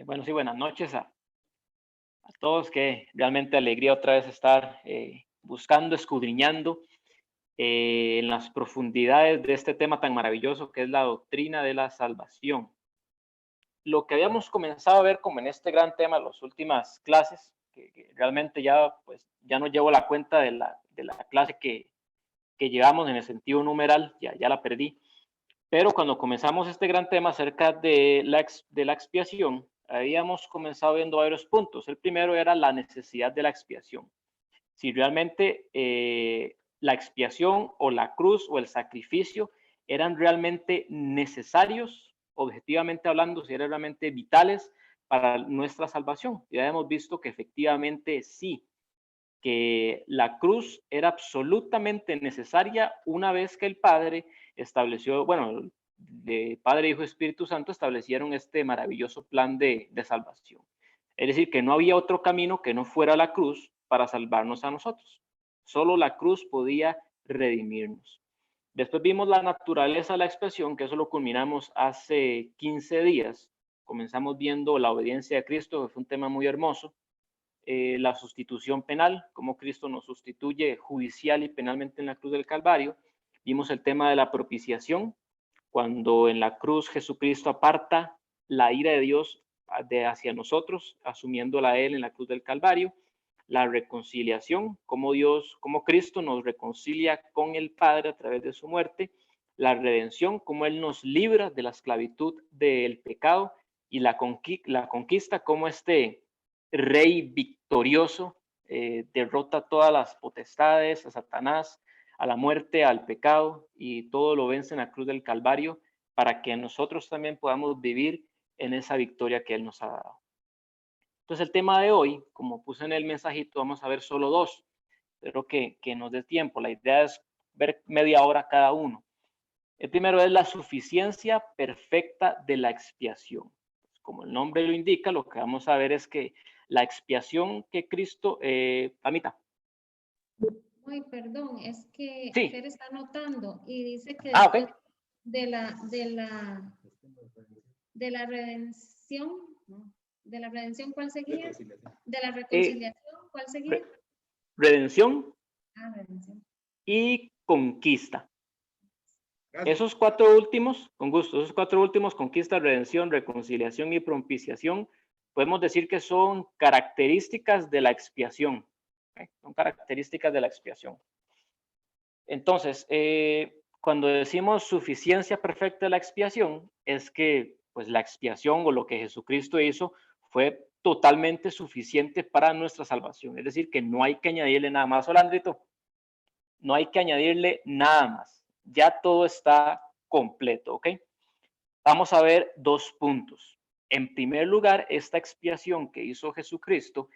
Bueno, sí, buenas noches a todos. Que realmente alegría otra vez estar buscando, escudriñando en las profundidades de este tema tan maravilloso que es la doctrina de la salvación. Lo que habíamos comenzado a ver como en este gran tema en las últimas clases, que realmente ya, pues, ya no llevo la cuenta de la clase que llevamos en el sentido numeral, ya la perdí. Pero cuando comenzamos este gran tema acerca de la expiación, habíamos comenzado viendo varios puntos. El primero era la necesidad de la expiación. Si realmente la expiación o la cruz o el sacrificio eran realmente necesarios, objetivamente hablando, si eran realmente vitales para nuestra salvación. Ya hemos visto que efectivamente sí, que la cruz era absolutamente necesaria una vez que el Padre estableció, bueno, de Padre, Hijo y Espíritu Santo establecieron este maravilloso plan de salvación. Es decir, que no había otro camino que no fuera la cruz para salvarnos a nosotros. Solo la cruz podía redimirnos. Después vimos la naturaleza de la expiación, que eso lo culminamos hace 15 días. Comenzamos viendo la obediencia de Cristo, que fue un tema muy hermoso. La sustitución penal, cómo Cristo nos sustituye judicial y penalmente en la cruz del Calvario. Vimos el tema de la propiciación, cuando en la cruz Jesucristo aparta la ira de Dios hacia nosotros, asumiéndola Él en la cruz del Calvario. La reconciliación, cómo Cristo nos reconcilia con el Padre a través de su muerte. La redención, cómo Él nos libra de la esclavitud del pecado. Y la conquista, cómo este rey victorioso derrota todas las potestades, a Satanás, a la muerte, al pecado, y todo lo vence en la cruz del Calvario para que nosotros también podamos vivir en esa victoria que Él nos ha dado. Entonces el tema de hoy, como puse en el mensajito, vamos a ver solo dos. Espero que nos dé tiempo. La idea es ver media hora cada uno. El primero es la suficiencia perfecta de la expiación. Como el nombre lo indica, lo que vamos a ver es que la expiación que Cristo, Pamita. Ay, perdón, es que Sí. Fer está anotando y dice que Ok. de la redención, ¿no? De la redención, ¿cuál seguía? De la reconciliación, ¿cuál seguía? Redención Redención. y conquista. Esos cuatro últimos, con gusto, esos cuatro últimos, conquista, redención, reconciliación y propiciación, podemos decir que son características de la expiación. ¿Okay? Son características de la expiación. Entonces, cuando decimos suficiencia perfecta de la expiación, es que pues la expiación o lo que Jesucristo hizo fue totalmente suficiente para nuestra salvación. Es decir, que no hay que añadirle nada más. Hola, Andrito. No hay que añadirle nada más. Ya todo está completo, ¿ok? Vamos a ver dos puntos. En primer lugar, esta expiación que hizo Jesucristo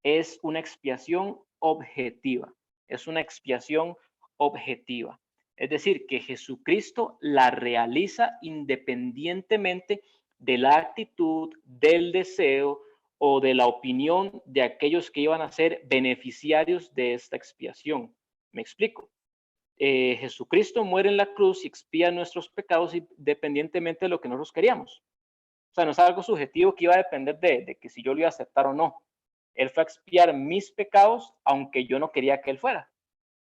es una expiación objetiva. Es una expiación objetiva. Es decir, que Jesucristo la realiza independientemente de la actitud, del deseo o de la opinión de aquellos que iban a ser beneficiarios de esta expiación. Me explico. Jesucristo muere en la cruz y expía nuestros pecados independientemente de lo que nosotros queríamos. O sea, no es algo subjetivo que iba a depender de que si yo lo iba a aceptar o no. Él fue a expiar mis pecados, aunque yo no quería que Él fuera.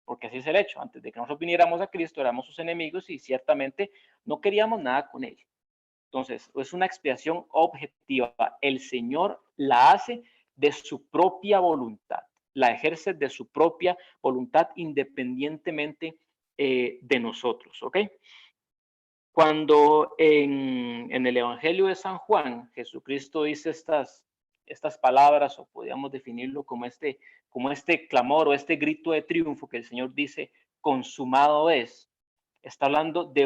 Porque así es el hecho. Antes de que nosotros viniéramos a Cristo, éramos sus enemigos y ciertamente no queríamos nada con Él. Entonces, es una expiación objetiva. El Señor la hace de su propia voluntad. La ejerce de su propia voluntad independientemente de nosotros, ¿ok? Cuando en el Evangelio de San Juan, Jesucristo dice estas palabras, o podríamos definirlo como este clamor o este grito de triunfo que el Señor dice, consumado es, está hablando de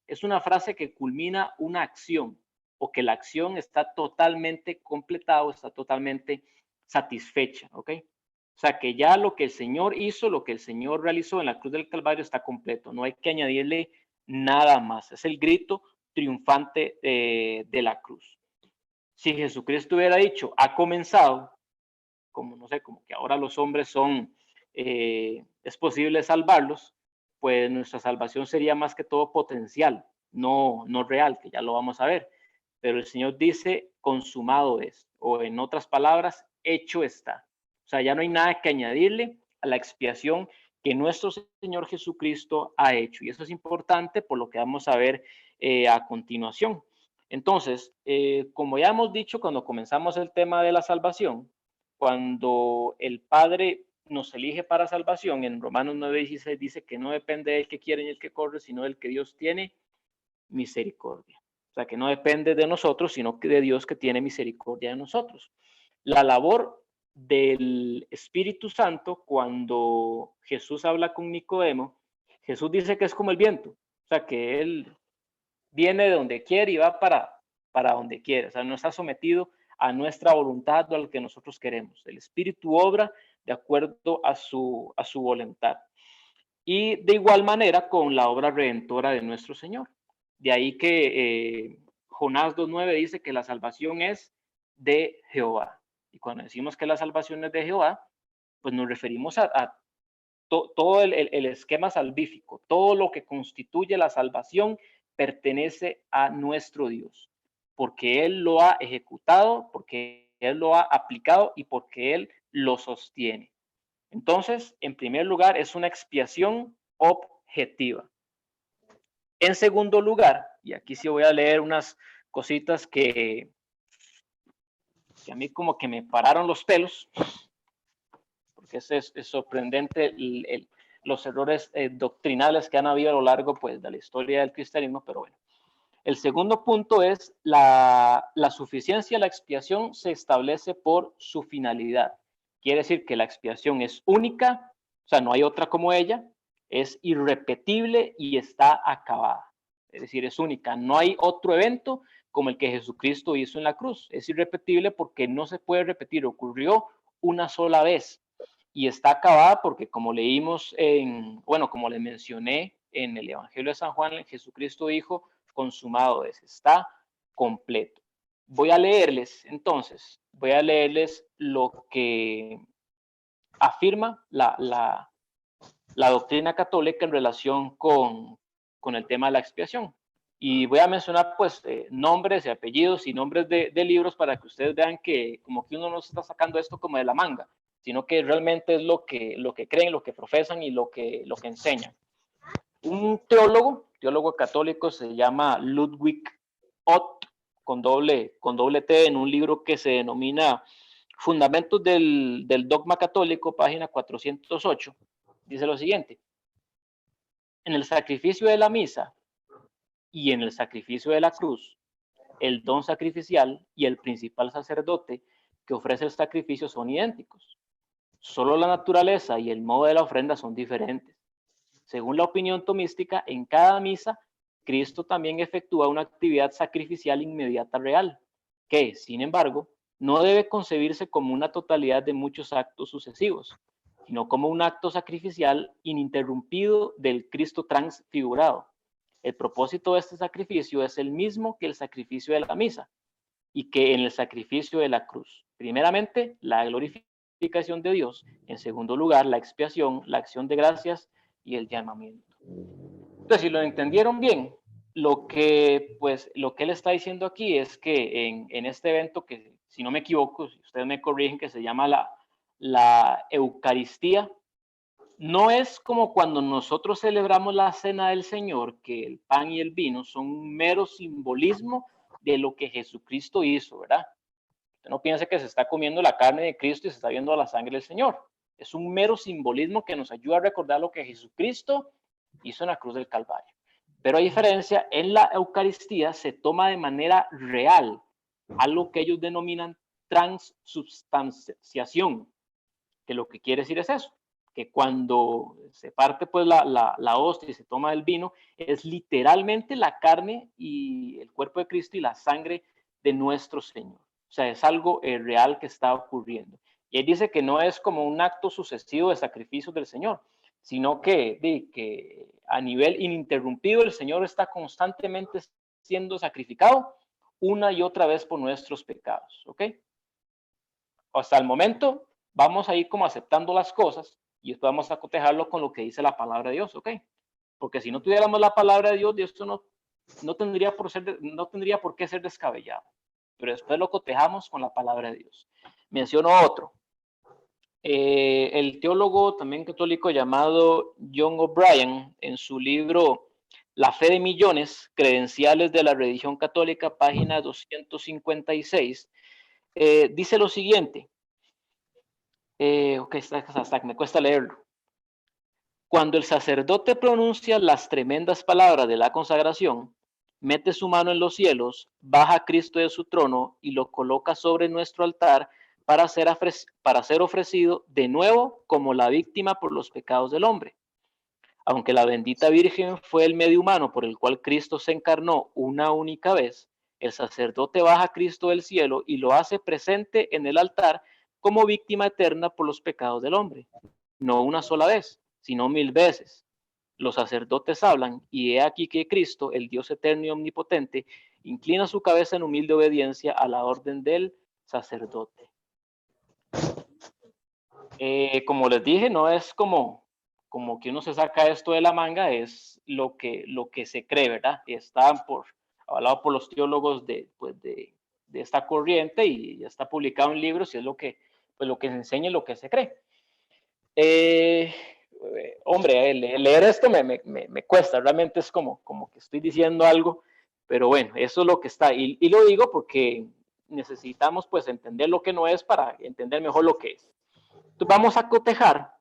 es una frase que culmina una acción, o que la acción está totalmente completada, o está totalmente satisfecha, ¿ok? O sea, que ya lo que el Señor hizo, lo que el Señor realizó en la cruz del Calvario está completo. No hay que añadirle nada más. Es el grito triunfante de la cruz. Si Jesucristo hubiera dicho, ha comenzado, como no sé, como que ahora los hombres es posible salvarlos, pues nuestra salvación sería más que todo potencial, no real, que ya lo vamos a ver. pero el Señor dice consumado es, o en otras palabras, hecho está. O sea, ya no hay nada que añadirle a la expiación que nuestro Señor Jesucristo ha hecho. Y eso es importante por lo que vamos a ver a continuación. Entonces, como ya hemos dicho cuando comenzamos el tema de la salvación, cuando el Padre nos elige para salvación, en Romanos 9:16 dice que no depende del que quiere ni el que corre, sino del que Dios tiene misericordia. O sea, que no depende de nosotros, sino que de Dios que tiene misericordia de nosotros. La labor del Espíritu Santo, cuando Jesús habla con Nicodemo, Jesús dice que es como el viento, o sea, que Él viene de donde quiere y va para donde quiere, o sea, no está sometido a nuestra voluntad o a lo que nosotros queremos. El Espíritu obra de acuerdo a su voluntad. Y de igual manera con la obra redentora de nuestro Señor. De ahí que Jonás 2:9 dice que la salvación es de Jehová. Y cuando decimos que la salvación es de Jehová, pues nos referimos a todo el esquema salvífico, todo lo que constituye la salvación pertenece a nuestro Dios, porque Él lo ha ejecutado, porque Él lo ha aplicado y porque Él lo sostiene. Entonces, en primer lugar, es una expiación objetiva. En segundo lugar, y aquí sí voy a leer unas cositas que a mí como que me pararon los pelos, porque es sorprendente los errores doctrinales que han habido a lo largo pues, de la historia del cristianismo, pero bueno. El segundo punto es la suficiencia de la expiación se establece por su finalidad. Quiere decir que la expiación es única, o sea, no hay otra como ella, es irrepetible y está acabada. Es decir, es única. No hay otro evento como el que Jesucristo hizo en la cruz. Es irrepetible porque no se puede repetir. Ocurrió una sola vez y está acabada porque como leímos como les mencioné en el Evangelio de San Juan, Jesucristo dijo, consumado es, está completo. Voy a leerles lo que afirma la doctrina católica en relación con el tema de la expiación. Y voy a mencionar pues nombres y apellidos y nombres de libros para que ustedes vean que como que uno no se está sacando esto como de la manga, sino que realmente es lo que creen, lo que profesan y lo que enseñan. Un teólogo católico se llama Ludwig Ott, con doble T, en un libro que se denomina Fundamentos del Dogma Católico, página 408, dice lo siguiente: en el sacrificio de la misa y en el sacrificio de la cruz, el don sacrificial y el principal sacerdote que ofrece el sacrificio son idénticos. Solo la naturaleza y el modo de la ofrenda son diferentes. Según la opinión tomística, en cada misa, Cristo también efectúa una actividad sacrificial inmediata real, que, sin embargo, no debe concebirse como una totalidad de muchos actos sucesivos, sino como un acto sacrificial ininterrumpido del Cristo transfigurado. El propósito de este sacrificio es el mismo que el sacrificio de la misa y que en el sacrificio de la cruz. Primeramente, la glorificación de Dios. En segundo lugar, la expiación, la acción de gracias y el llamamiento. Entonces, si lo entendieron bien, lo que él está diciendo aquí es que en este evento, que si no me equivoco, si ustedes me corrigen, que se llama la Eucaristía, no es como cuando nosotros celebramos la cena del Señor, que el pan y el vino son un mero simbolismo de lo que Jesucristo hizo, ¿verdad? Usted no piense que se está comiendo la carne de Cristo y se está viendo la sangre del Señor. Es un mero simbolismo que nos ayuda a recordar lo que Jesucristo hizo en la cruz del Calvario. Pero a diferencia, en la Eucaristía se toma de manera real algo que ellos denominan transubstanciación, que lo que quiere decir es eso, que cuando se parte pues la hostia y se toma el vino, es literalmente la carne y el cuerpo de Cristo y la sangre de nuestro Señor. O sea, es algo real que está ocurriendo. Y él dice que no es como un acto sucesivo de sacrificios del Señor, sino que a nivel ininterrumpido el Señor está constantemente siendo sacrificado una y otra vez por nuestros pecados. ¿Ok? Hasta el momento vamos a ir como aceptando las cosas y después vamos a cotejarlo con lo que dice la palabra de Dios, ¿ok? Porque si no tuviéramos la palabra de Dios, Dios no no tendría por qué ser descabellado, pero después lo cotejamos con la palabra de Dios. Menciono otro. El teólogo también católico llamado John O'Brien, en su libro La fe de millones, credenciales de la religión católica, página 256, dice lo siguiente. Ok, hasta que me cuesta leerlo. Cuando el sacerdote pronuncia las tremendas palabras de la consagración, mete su mano en los cielos, baja a Cristo de su trono y lo coloca sobre nuestro altar para ser ofrecido de nuevo como la víctima por los pecados del hombre. Aunque la bendita Virgen fue el medio humano por el cual Cristo se encarnó una única vez, el sacerdote baja a Cristo del cielo y lo hace presente en el altar como víctima eterna por los pecados del hombre. No una sola vez, sino 1000 veces. Los sacerdotes hablan, y he aquí que Cristo, el Dios eterno y omnipotente, inclina su cabeza en humilde obediencia a la orden del sacerdote. Como les dije, no es como que uno se saca esto de la manga, es lo que se cree, ¿verdad? Está avalado por los teólogos de esta corriente y ya está publicado en libros y es lo que se enseña y lo que se cree. Hombre, leer esto me cuesta, realmente es como que estoy diciendo algo, pero bueno, eso es lo que está. Y lo digo porque necesitamos pues entender lo que no es para entender mejor lo que es. Entonces vamos a cotejar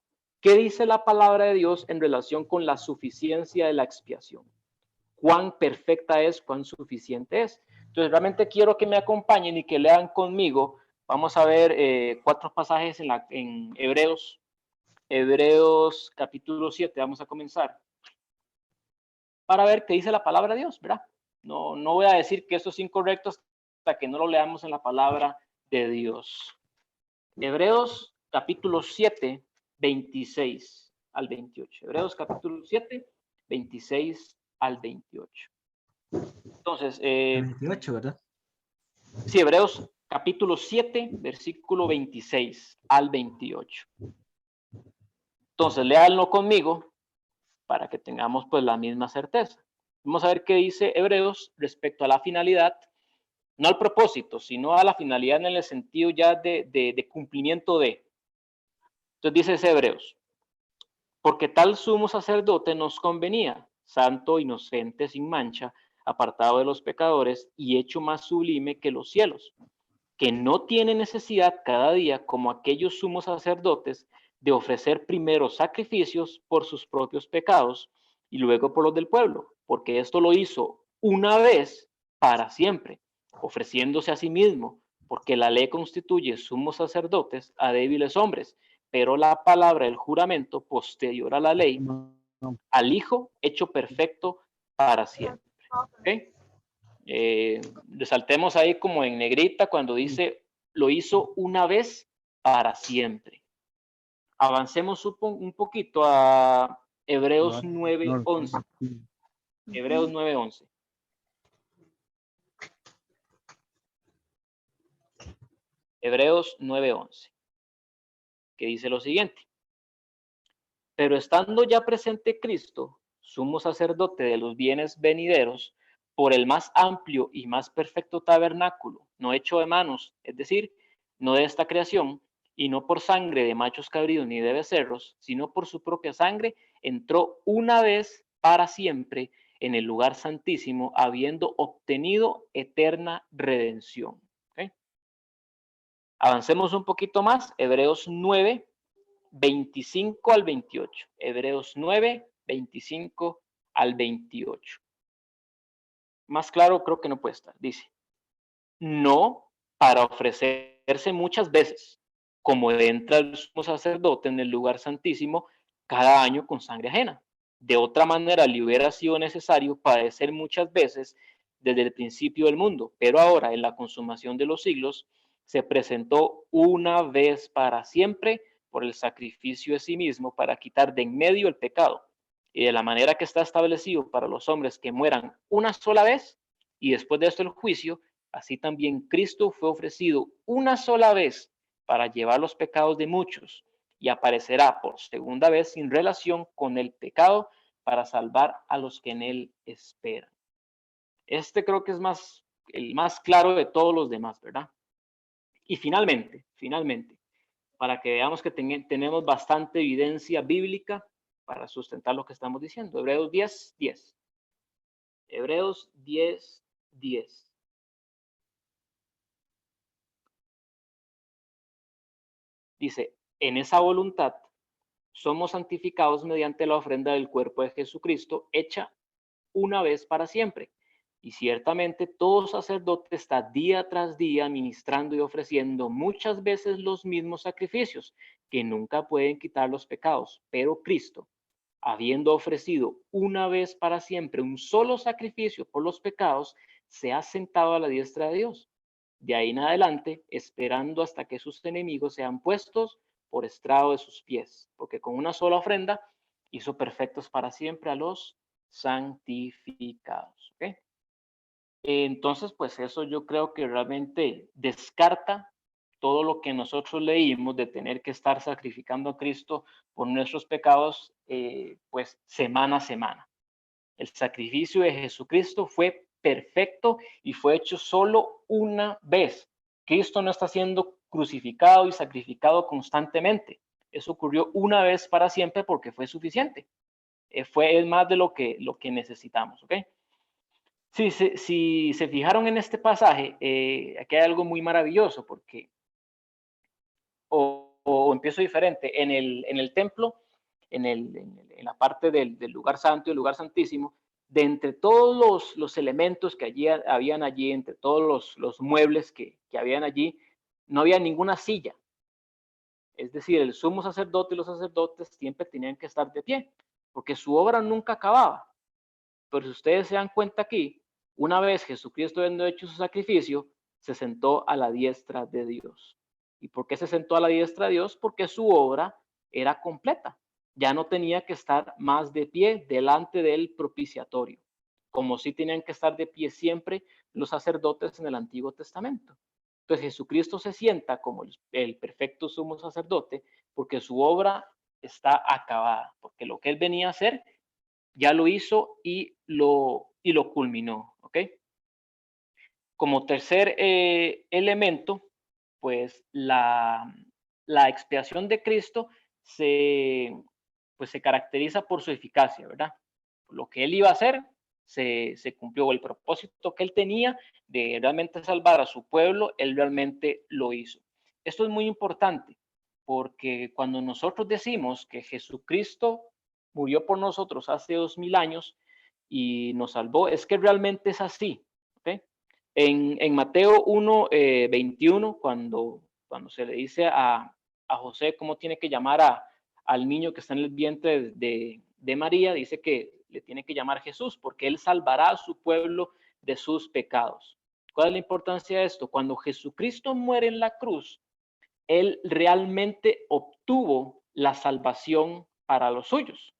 qué dice la palabra de Dios en relación con la suficiencia de la expiación. Cuán perfecta es, cuán suficiente es. Entonces realmente quiero que me acompañen y que lean conmigo. Vamos a ver 4 pasajes en Hebreos. Hebreos capítulo 7, vamos a comenzar. Para ver qué dice la palabra de Dios, ¿verdad? No voy a decir que esto es incorrecto hasta que no lo leamos en la palabra de Dios. Hebreos capítulo 7, 26 al 28. Hebreos capítulo 7, 26 al 28. Entonces, 28, ¿verdad? Sí, Hebreos capítulo 7, versículo 26 al 28. Entonces, léanlo conmigo para que tengamos pues la misma certeza. Vamos a ver qué dice Hebreos respecto a la finalidad, no al propósito, sino a la finalidad en el sentido ya de cumplimiento de. Entonces dice Hebreos, porque tal sumo sacerdote nos convenía, santo, inocente, sin mancha, apartado de los pecadores y hecho más sublime que los cielos, que no tiene necesidad cada día, como aquellos sumos sacerdotes, de ofrecer primero sacrificios por sus propios pecados y luego por los del pueblo, porque esto lo hizo una vez para siempre, ofreciéndose a sí mismo, porque la ley constituye sumos sacerdotes a débiles hombres, pero la palabra del juramento posterior a la ley, al Hijo hecho perfecto para siempre. ¿Okay? Resaltemos ahí como en negrita cuando dice lo hizo una vez para siempre. Avancemos un poquito a Hebreos 9:11. Hebreos 9:11. Hebreos 9:11, que dice lo siguiente. Pero estando ya presente Cristo, sumo sacerdote de los bienes venideros, por el más amplio y más perfecto tabernáculo, no hecho de manos, es decir, no de esta creación, y no por sangre de machos cabríos ni de becerros, sino por su propia sangre, entró una vez para siempre en el lugar santísimo, habiendo obtenido eterna redención. ¿Okay? Avancemos un poquito más, Hebreos 9, 25 al 28. Hebreos 9, 25 al 28. Más claro creo que no puede estar. Dice, no para ofrecerse muchas veces, como entra el sumo sacerdote en el lugar santísimo cada año con sangre ajena. De otra manera le hubiera sido necesario padecer muchas veces desde el principio del mundo, pero ahora en la consumación de los siglos se presentó una vez para siempre por el sacrificio de sí mismo para quitar de en medio el pecado. Y de la manera que está establecido para los hombres que mueran una sola vez y después de esto el juicio, así también Cristo fue ofrecido una sola vez para llevar los pecados de muchos y aparecerá por segunda vez sin relación con el pecado para salvar a los que en él esperan. Este creo que es el más claro de todos los demás, ¿verdad? Y finalmente, para que veamos que tenemos bastante evidencia bíblica para sustentar lo que estamos diciendo. Hebreos 10:10. Hebreos 10:10. Dice, en esa voluntad somos santificados mediante la ofrenda del cuerpo de Jesucristo, hecha una vez para siempre. Y ciertamente todo sacerdote está día tras día ministrando y ofreciendo muchas veces los mismos sacrificios que nunca pueden quitar los pecados. Pero Cristo, habiendo ofrecido una vez para siempre un solo sacrificio por los pecados, se ha sentado a la diestra de Dios. De ahí en adelante, esperando hasta que sus enemigos sean puestos por estrado de sus pies, porque con una sola ofrenda hizo perfectos para siempre a los santificados. ¿Okay? Entonces, pues eso yo creo que realmente descarta todo lo que nosotros leímos de tener que estar sacrificando a Cristo por nuestros pecados, pues semana a semana. El sacrificio de Jesucristo fue perfecto y fue hecho solo una vez. Cristo no está siendo crucificado y sacrificado constantemente. Eso ocurrió una vez para siempre porque fue suficiente. Es más de lo que necesitamos, ¿ok? Si se fijaron en este pasaje, aquí hay algo muy maravilloso porque, o empiezo diferente, en el templo, en la parte del lugar santo y el lugar santísimo, de entre todos los elementos que habían allí, entre todos los muebles que habían allí, no había ninguna silla. Es decir, el sumo sacerdote y los sacerdotes siempre tenían que estar de pie, porque su obra nunca acababa. Pero si ustedes se dan cuenta aquí, una vez Jesucristo habiendo hecho su sacrificio, se sentó a la diestra de Dios. ¿Y por qué se sentó a la diestra de Dios? Porque su obra era completa. Ya no tenía que estar más de pie delante del propiciatorio, como si tenían que estar de pie siempre los sacerdotes en el Antiguo Testamento. Entonces Jesucristo se sienta como el perfecto sumo sacerdote porque su obra está acabada, porque lo que él venía a hacer ya lo hizo y lo culminó, ¿ok? Como tercer elemento, pues la expiación de Cristo pues se caracteriza por su eficacia, ¿verdad? Lo que él iba a hacer se cumplió, el propósito que él tenía de realmente salvar a su pueblo, él realmente lo hizo. Esto es muy importante porque cuando nosotros decimos que Jesucristo murió por nosotros hace 2000 años y nos salvó, es que realmente es así. ¿Okay? En Mateo 1, 21, cuando se le dice a José cómo tiene que llamar al niño que está en el vientre de María, dice que le tiene que llamar Jesús porque él salvará a su pueblo de sus pecados. ¿Cuál es la importancia de esto? Cuando Jesucristo muere en la cruz, él realmente obtuvo la salvación para los suyos.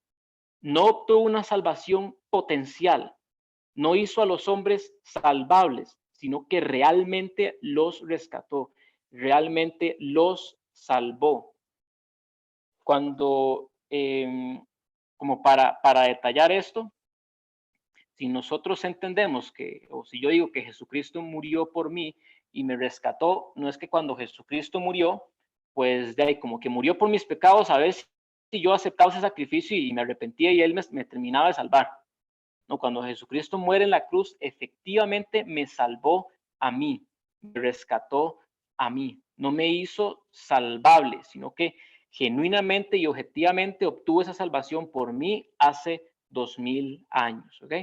No obtuvo una salvación potencial, no hizo a los hombres salvables, sino que realmente los rescató, realmente los salvó. Cuando, como para detallar esto, si nosotros entendemos que, o si yo digo que Jesucristo murió por mí y me rescató, no es que cuando Jesucristo murió, pues de ahí como que murió por mis pecados, a ver si yo aceptaba ese sacrificio y me arrepentía y él me terminaba de salvar. No, cuando Jesucristo muere en la cruz, efectivamente me salvó a mí, me rescató a mí. No me hizo salvable, sino que genuinamente y objetivamente obtuvo esa salvación por mí hace 2000 años. ¿Ok?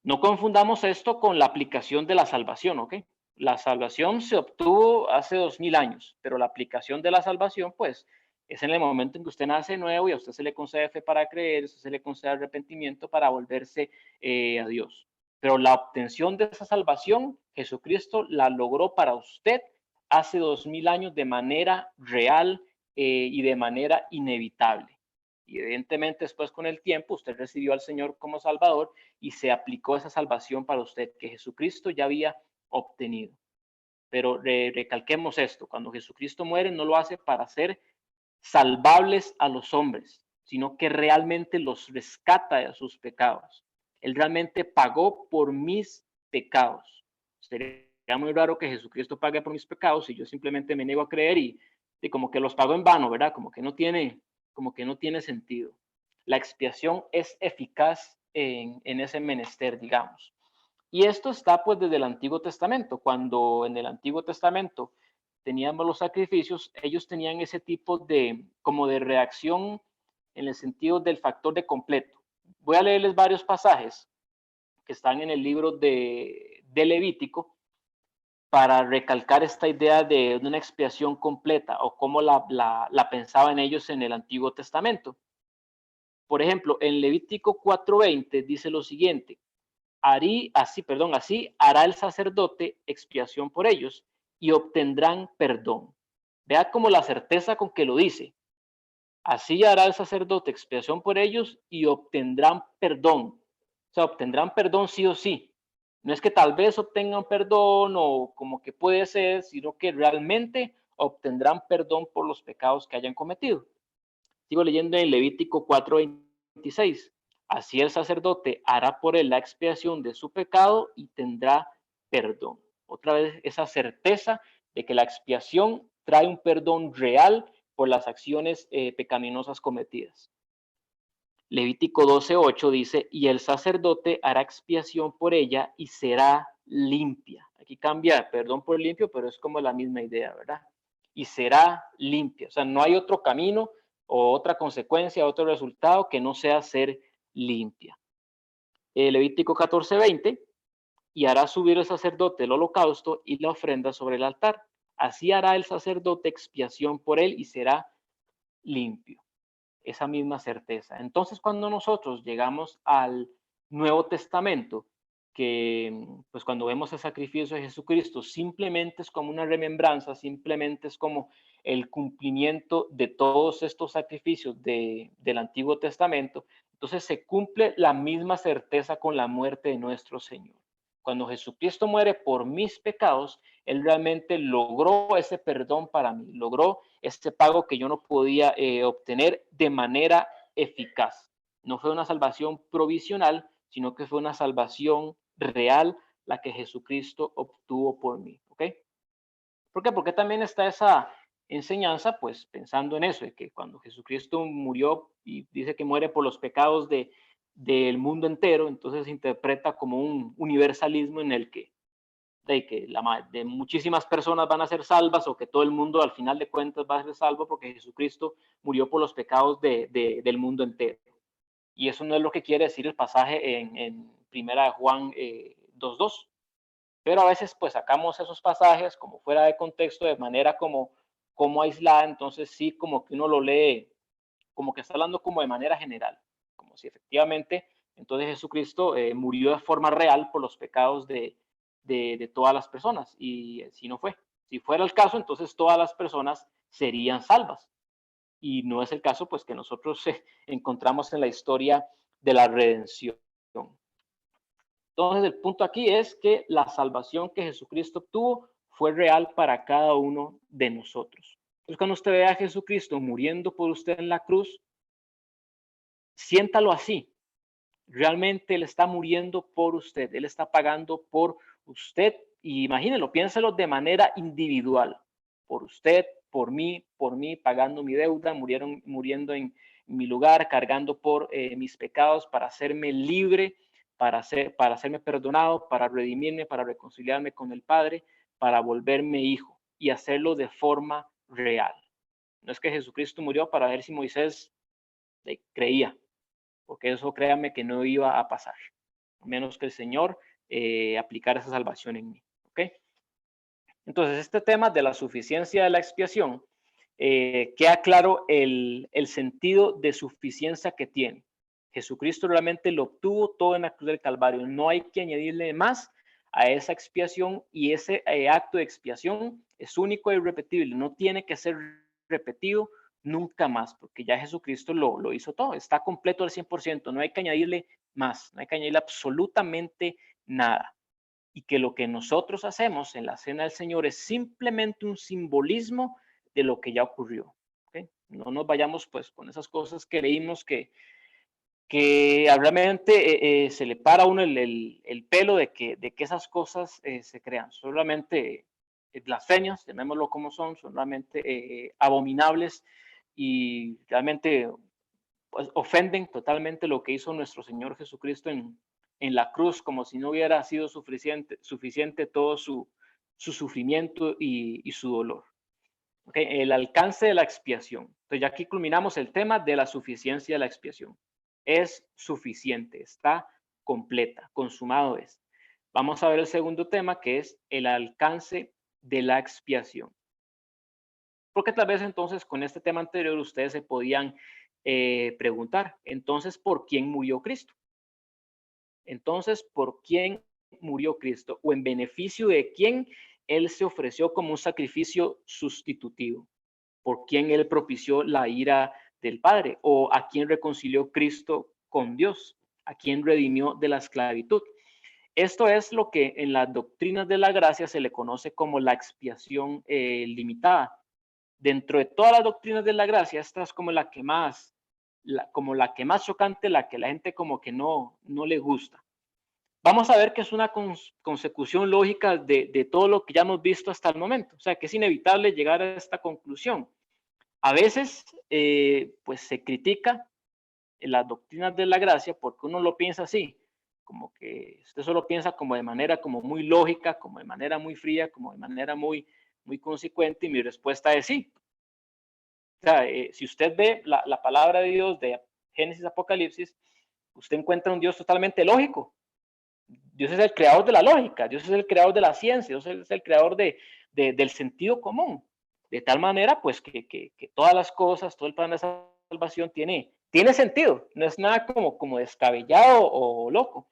No confundamos esto con la aplicación de la salvación, ¿ok? La salvación se obtuvo hace 2000 años, pero la aplicación de la salvación, pues, es en el momento en que usted nace nuevo y a usted se le concede fe para creer, a usted se le concede arrepentimiento para volverse a Dios. Pero la obtención de esa salvación, Jesucristo la logró para usted hace 2000 años de manera real y de manera inevitable. Y evidentemente después con el tiempo usted recibió al Señor como Salvador y se aplicó esa salvación para usted que Jesucristo ya había obtenido. Pero recalquemos esto, cuando Jesucristo muere no lo hace para ser salvables a los hombres, sino que realmente los rescata de sus pecados. Él realmente pagó por mis pecados. Sería muy raro que Jesucristo pague por mis pecados y yo simplemente me niego a creer y como que los pago en vano, ¿verdad? Como que no tiene sentido. La expiación es eficaz en ese menester, digamos. Y esto está pues desde el Antiguo Testamento. Cuando en el Antiguo Testamento teníamos los sacrificios, ellos tenían ese tipo de como de reacción en el sentido del factor de completo. Voy a leerles varios pasajes que están en el libro de Levítico para recalcar esta idea de una expiación completa o cómo la pensaban ellos en el Antiguo Testamento. Por ejemplo, en Levítico 4:20 dice lo siguiente: así hará el sacerdote expiación por ellos y obtendrán perdón. Vea como la certeza con que lo dice. Así hará el sacerdote expiación por ellos y obtendrán perdón. O sea, obtendrán perdón sí o sí. No es que tal vez obtengan perdón o como que puede ser, sino que realmente obtendrán perdón por los pecados que hayan cometido. Sigo leyendo en Levítico 4:26. Así el sacerdote hará por él la expiación de su pecado y tendrá perdón. Otra vez esa certeza de que la expiación trae un perdón real por las acciones pecaminosas cometidas. Levítico 12:8 dice, y el sacerdote hará expiación por ella y será limpia. Aquí cambia perdón por limpio, pero es como la misma idea, ¿verdad? Y será limpia. O sea, no hay otro camino o otra consecuencia, otro resultado que no sea ser limpia. Levítico 14:20, y hará subir el sacerdote el holocausto y la ofrenda sobre el altar. Así hará el sacerdote expiación por él y será limpio. Esa misma certeza. Entonces, cuando nosotros llegamos al Nuevo Testamento, que pues cuando vemos el sacrificio de Jesucristo, simplemente es como una remembranza, simplemente es como el cumplimiento de todos estos sacrificios del Antiguo Testamento, entonces se cumple la misma certeza con la muerte de nuestro Señor. Cuando Jesucristo muere por mis pecados, Él realmente logró ese perdón para mí, logró este pago que yo no podía obtener de manera eficaz. No fue una salvación provisional, sino que fue una salvación real la que Jesucristo obtuvo por mí. ¿Ok? ¿Por qué? Porque también está esa enseñanza, pues pensando en eso, de que cuando Jesucristo murió y dice que muere por los pecados del mundo entero, entonces se interpreta como un universalismo en el que de muchísimas personas van a ser salvas o que todo el mundo al final de cuentas va a ser salvo porque Jesucristo murió por los pecados del mundo entero. Y eso no es lo que quiere decir el pasaje en Primera de Juan 2:2. Pero a veces pues sacamos esos pasajes como fuera de contexto de manera como aislada, entonces sí como que uno lo lee como que está hablando como de manera general, como si efectivamente entonces Jesucristo murió de forma real por los pecados de todas las personas. Y si no fue, si fuera el caso, entonces todas las personas serían salvas. Y no es el caso, pues que nosotros encontramos en la historia de la redención. Entonces el punto aquí es que la salvación que Jesucristo obtuvo fue real para cada uno de nosotros. Entonces cuando usted ve a Jesucristo muriendo por usted en la cruz, siéntalo así. Realmente Él está muriendo por usted, Él está pagando por usted. Y imagínenlo, piénselo de manera individual. Por usted, por mí, pagando mi deuda, muriendo en mi lugar, cargando por mis pecados para hacerme libre, para hacerme perdonado, para redimirme, para reconciliarme con el Padre, para volverme hijo y hacerlo de forma real. No es que Jesucristo murió para ver si Moisés creía, porque eso créanme que no iba a pasar, a menos que el Señor aplicara esa salvación en mí. ¿Ok? Entonces, este tema de la suficiencia de la expiación, queda claro el sentido de suficiencia que tiene. Jesucristo realmente lo obtuvo todo en la cruz del Calvario. No hay que añadirle más a esa expiación y ese acto de expiación es único e irrepetible. No tiene que ser repetido nunca más, porque ya Jesucristo lo hizo todo, está completo al 100%, no hay que añadirle más, no hay que añadirle absolutamente nada. Y que lo que nosotros hacemos en la Cena del Señor es simplemente un simbolismo de lo que ya ocurrió. ¿Okay? No nos vayamos pues con esas cosas que leímos que que realmente se le para a uno el pelo de que esas cosas se crean. Solamente blasfemias, llamémoslo como son realmente abominables y realmente pues, ofenden totalmente lo que hizo nuestro Señor Jesucristo en la cruz, como si no hubiera sido suficiente todo su sufrimiento y su dolor. Okay, el alcance de la expiación. Entonces ya aquí culminamos el tema de la suficiencia de la expiación. Es suficiente, está completa, consumado es. Vamos a ver el segundo tema, que es el alcance de la expiación. Porque tal vez entonces con este tema anterior ustedes se podían preguntar, entonces, ¿por quién murió Cristo? Entonces, ¿por quién murió Cristo? ¿O en beneficio de quién Él se ofreció como un sacrificio sustitutivo? ¿Por quién Él propició la ira del Padre? ¿O a quién reconcilió Cristo con Dios? ¿A quién redimió de la esclavitud? Esto es lo que en las doctrinas de la gracia se le conoce como la expiación limitada. Dentro de todas las doctrinas de la gracia, esta es como la que más, como la que más chocante, la que la gente como que no le gusta. Vamos a ver que es una consecución lógica de todo lo que ya hemos visto hasta el momento. O sea, que es inevitable llegar a esta conclusión. A veces, pues se critica en las doctrinas de la gracia porque uno lo piensa así, como que usted solo piensa como de manera como muy lógica, como de manera muy fría, como de manera muy consecuente, y mi respuesta es sí. O sea, si usted ve la palabra de Dios de Génesis, Apocalipsis, usted encuentra un Dios totalmente lógico. Dios es el creador de la lógica, Dios es el creador de la ciencia, Dios es el creador del sentido común. De tal manera, pues, que todas las cosas, todo el plan de salvación tiene sentido, no es nada como descabellado o loco.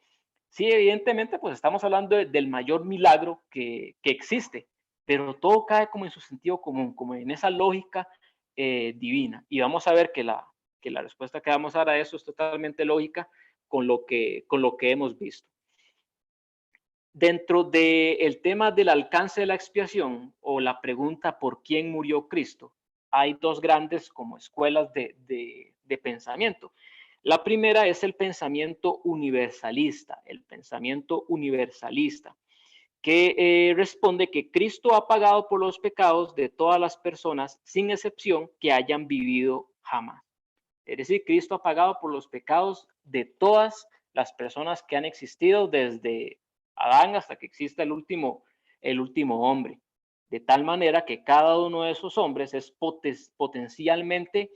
Sí, evidentemente, pues estamos hablando del mayor milagro que existe, pero todo cae como en su sentido común, como en esa lógica divina. Y vamos a ver que la respuesta que vamos a dar a eso es totalmente lógica con lo que hemos visto. Dentro del tema del alcance de la expiación o la pregunta por quién murió Cristo, hay dos grandes como escuelas de pensamiento. La primera es el pensamiento universalista, que responde que Cristo ha pagado por los pecados de todas las personas, sin excepción, que hayan vivido jamás. Es decir, Cristo ha pagado por los pecados de todas las personas que han existido desde Adán hasta que exista el último hombre. De tal manera que cada uno de esos hombres es potencialmente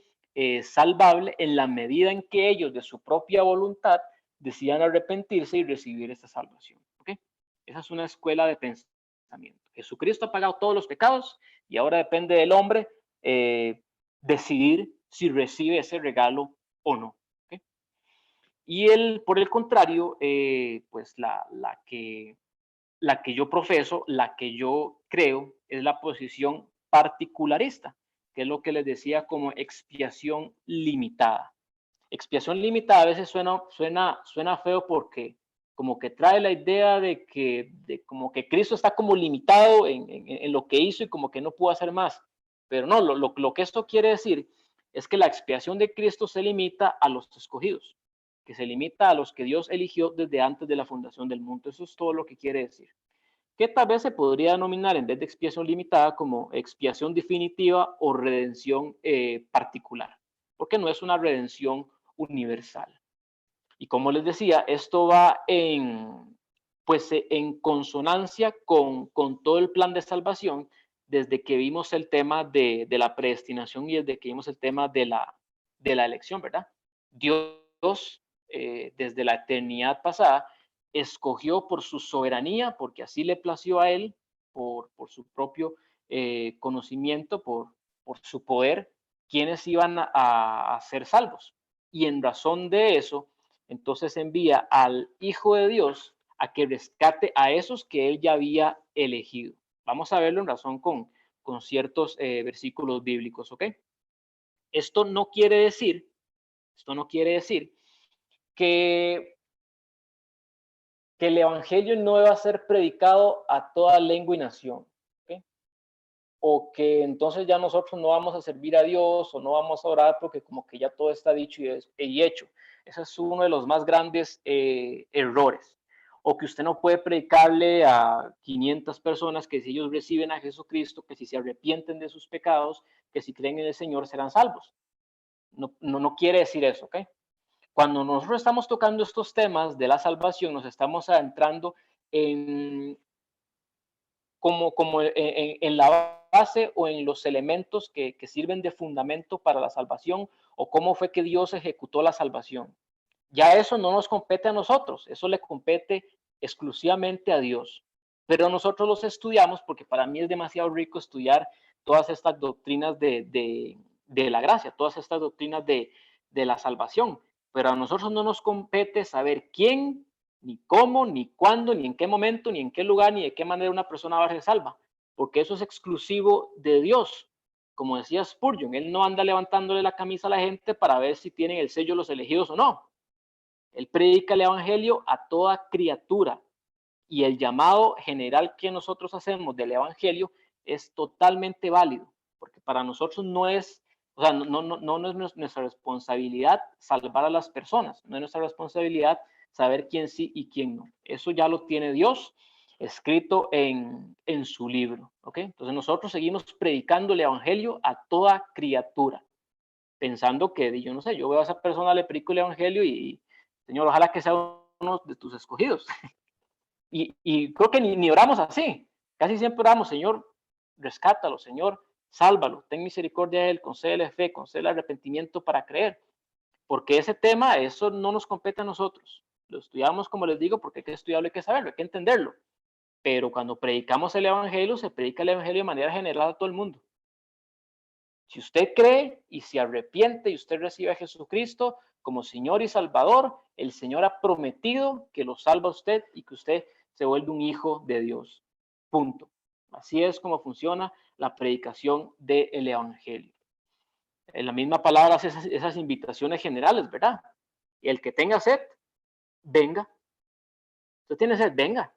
salvable en la medida en que ellos de su propia voluntad decidan arrepentirse y recibir esta salvación. ¿Okay? Esa es una escuela de pensamiento. Jesucristo ha pagado todos los pecados y ahora depende del hombre decidir si recibe ese regalo o no. ¿Okay? Y por el contrario, pues la que yo profeso, la que yo creo, es la posición particularista, que es lo que les decía como expiación limitada. Expiación limitada a veces suena feo porque como que trae la idea de como que Cristo está como limitado en lo que hizo y como que no pudo hacer más. Pero no, lo que esto quiere decir es que la expiación de Cristo se limita a los escogidos, que se limita a los que Dios eligió desde antes de la fundación del mundo. Eso es todo lo que quiere decir. Que tal vez se podría denominar en vez de expiación limitada como expiación definitiva o redención particular, porque no es una redención universal. Y como les decía, esto va pues, en consonancia con todo el plan de salvación desde que vimos el tema de la predestinación y desde que vimos el tema de la elección, ¿verdad? Dios, desde la eternidad pasada, escogió por su soberanía, porque así le plació a él, por su propio conocimiento, por su poder, quienes iban a ser salvos. Y en razón de eso, entonces envía al Hijo de Dios a que rescate a esos que él ya había elegido. Vamos a verlo en razón con ciertos versículos bíblicos, ¿ok? Esto no quiere decir que el evangelio no va a ser predicado a toda lengua y nación, ¿ok? O que entonces ya nosotros no vamos a servir a Dios o no vamos a orar porque como que ya todo está dicho y hecho. Ese es uno de los más grandes errores. O que usted no puede predicarle a 500 personas que si ellos reciben a Jesucristo, que si se arrepienten de sus pecados, que si creen en el Señor serán salvos. No quiere decir eso, ¿ok? Cuando nosotros estamos tocando estos temas de la salvación, nos estamos adentrando en en la base o en los elementos que sirven de fundamento para la salvación o cómo fue que Dios ejecutó la salvación. Ya eso no nos compete a nosotros, eso le compete exclusivamente a Dios. Pero nosotros los estudiamos porque para mí es demasiado rico estudiar todas estas doctrinas de la gracia, todas estas doctrinas de la salvación. Pero a nosotros no nos compete saber quién, ni cómo, ni cuándo, ni en qué momento, ni en qué lugar, ni de qué manera una persona va a ser salva, porque eso es exclusivo de Dios. Como decía Spurgeon, él no anda levantándole la camisa a la gente para ver si tienen el sello los elegidos o no. Él predica el evangelio a toda criatura y el llamado general que nosotros hacemos del evangelio es totalmente válido, porque para nosotros no es, o sea, no es nuestra responsabilidad salvar a las personas, no es nuestra responsabilidad saber quién sí y quién no. Eso ya lo tiene Dios escrito en su libro, ¿ok? Entonces nosotros seguimos predicando el evangelio a toda criatura, pensando que, yo no sé, yo veo a esa persona, le predico el evangelio y Señor, ojalá que sea uno de tus escogidos. Y creo que ni oramos así. Casi siempre oramos, Señor, rescátalo, Señor, sálvalo, ten misericordia de él, concédele fe, concédele arrepentimiento para creer. Porque ese tema, eso no nos compete a nosotros. Lo estudiamos, como les digo, porque hay que estudiarlo, hay que saberlo, hay que entenderlo. Pero cuando predicamos el evangelio, se predica el evangelio de manera general a todo el mundo. Si usted cree y se arrepiente y usted recibe a Jesucristo como Señor y Salvador, el Señor ha prometido que lo salva a usted y que usted se vuelve un hijo de Dios. Punto. Así es como funciona la predicación del Evangelio. En la misma palabra hace esas invitaciones generales, ¿verdad? Y el que tenga sed, venga. Usted tiene sed, venga.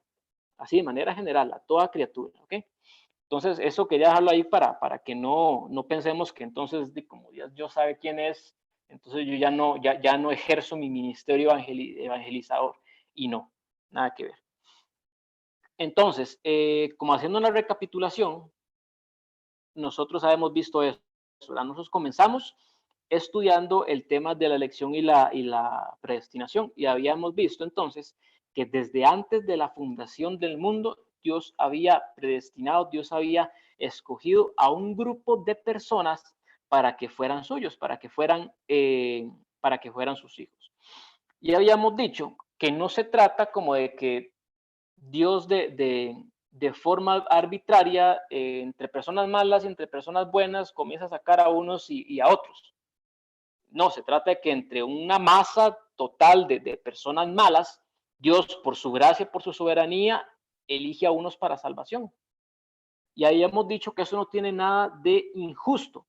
Así de manera general, a toda criatura, ¿ok? Entonces, eso quería dejarlo ahí para que no pensemos que entonces, como Dios sabe quién es, entonces yo ya no ejerzo mi ministerio evangelizador. Y no, nada que ver. Entonces, como haciendo una recapitulación, nosotros habíamos visto eso. Nosotros comenzamos estudiando el tema de la elección y la predestinación. Y habíamos visto entonces que desde antes de la fundación del mundo, Dios había predestinado, Dios había escogido a un grupo de personas para que fueran suyos, para que fueran sus hijos. Y habíamos dicho que no se trata como de que Dios de forma arbitraria, entre personas malas y entre personas buenas, comienza a sacar a unos y a otros. No, se trata de que entre una masa total de personas malas, Dios, por su gracia, por su soberanía, elige a unos para salvación. Y ahí hemos dicho que eso no tiene nada de injusto,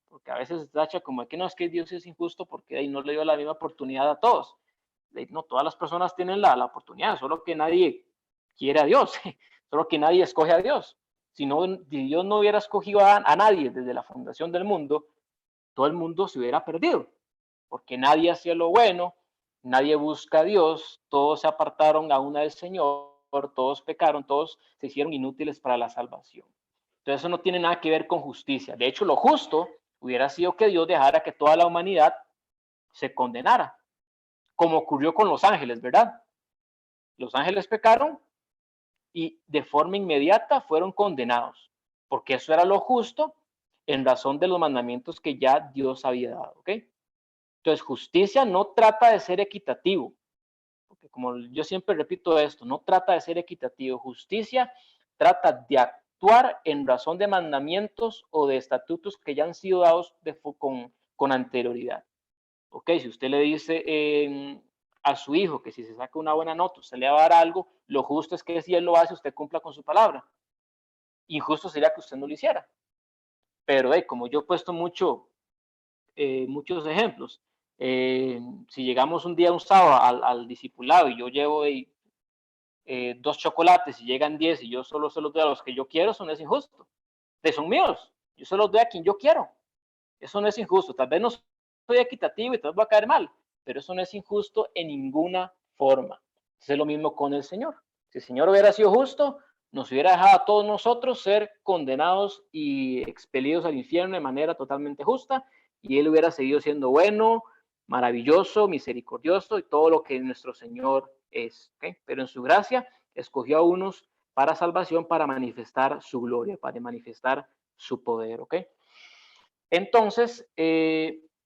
porque a veces se tacha como que no, es que Dios es injusto porque ahí no le dio la misma oportunidad a todos. No, todas las personas tienen la oportunidad, solo que nadie quiere a Dios, solo que nadie escoge a Dios. Si Dios no hubiera escogido a nadie desde la fundación del mundo, todo el mundo se hubiera perdido, porque nadie hacía lo bueno, nadie busca a Dios, todos se apartaron a una del Señor, todos pecaron, todos se hicieron inútiles para la salvación. Entonces eso no tiene nada que ver con justicia. De hecho, lo justo hubiera sido que Dios dejara que toda la humanidad se condenara, como ocurrió con los ángeles, ¿verdad? Los ángeles pecaron y de forma inmediata fueron condenados, porque eso era lo justo en razón de los mandamientos que ya Dios había dado, ¿ok? Entonces, justicia no trata de ser equitativo, porque como yo siempre repito esto, no trata de ser equitativo. Justicia trata de actuar en razón de mandamientos o de estatutos que ya han sido dados con anterioridad. Ok, si usted le dice a su hijo que si se saca una buena nota, usted le va a dar algo, lo justo es que si él lo hace, usted cumpla con su palabra. Injusto sería que usted no lo hiciera. Pero como yo he puesto muchos ejemplos, si llegamos un día, un sábado, al discipulado y yo llevo 2 chocolates y llegan 10 y yo solo se los doy a los que yo quiero, eso no es injusto. Son míos, yo se los doy a quien yo quiero. Eso no es injusto. Tal vez no soy equitativo y tal vez va a caer mal, pero eso no es injusto en ninguna forma. Es lo mismo con el Señor. Si el Señor hubiera sido justo, nos hubiera dejado a todos nosotros ser condenados y expelidos al infierno de manera totalmente justa, y Él hubiera seguido siendo bueno, maravilloso, misericordioso y todo lo que nuestro Señor es. ¿Okay? Pero en su gracia escogió a unos para salvación, para manifestar su gloria, para manifestar su poder. ¿Okay? Entonces,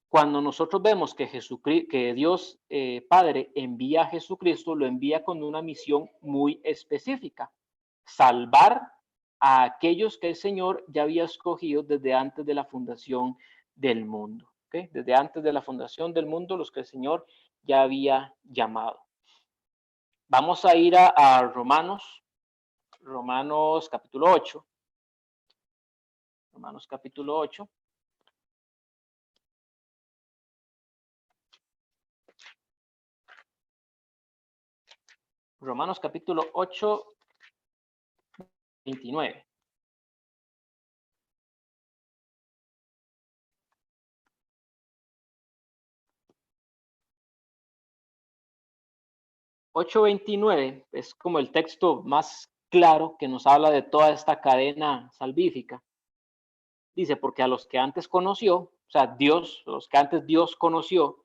cuando nosotros vemos que, que Dios Padre envía a Jesucristo, lo envía con una misión muy específica: salvar a aquellos que el Señor ya había escogido desde antes de la fundación del mundo. ¿Okay? Desde antes de la fundación del mundo, los que el Señor ya había llamado. Vamos a ir a Romanos capítulo 8. Romanos capítulo 8. Romanos capítulo 8, 29. (8:29) es como el texto más claro que nos habla de toda esta cadena salvífica. Dice, porque a los que antes conoció, o sea, Dios, los que antes Dios conoció,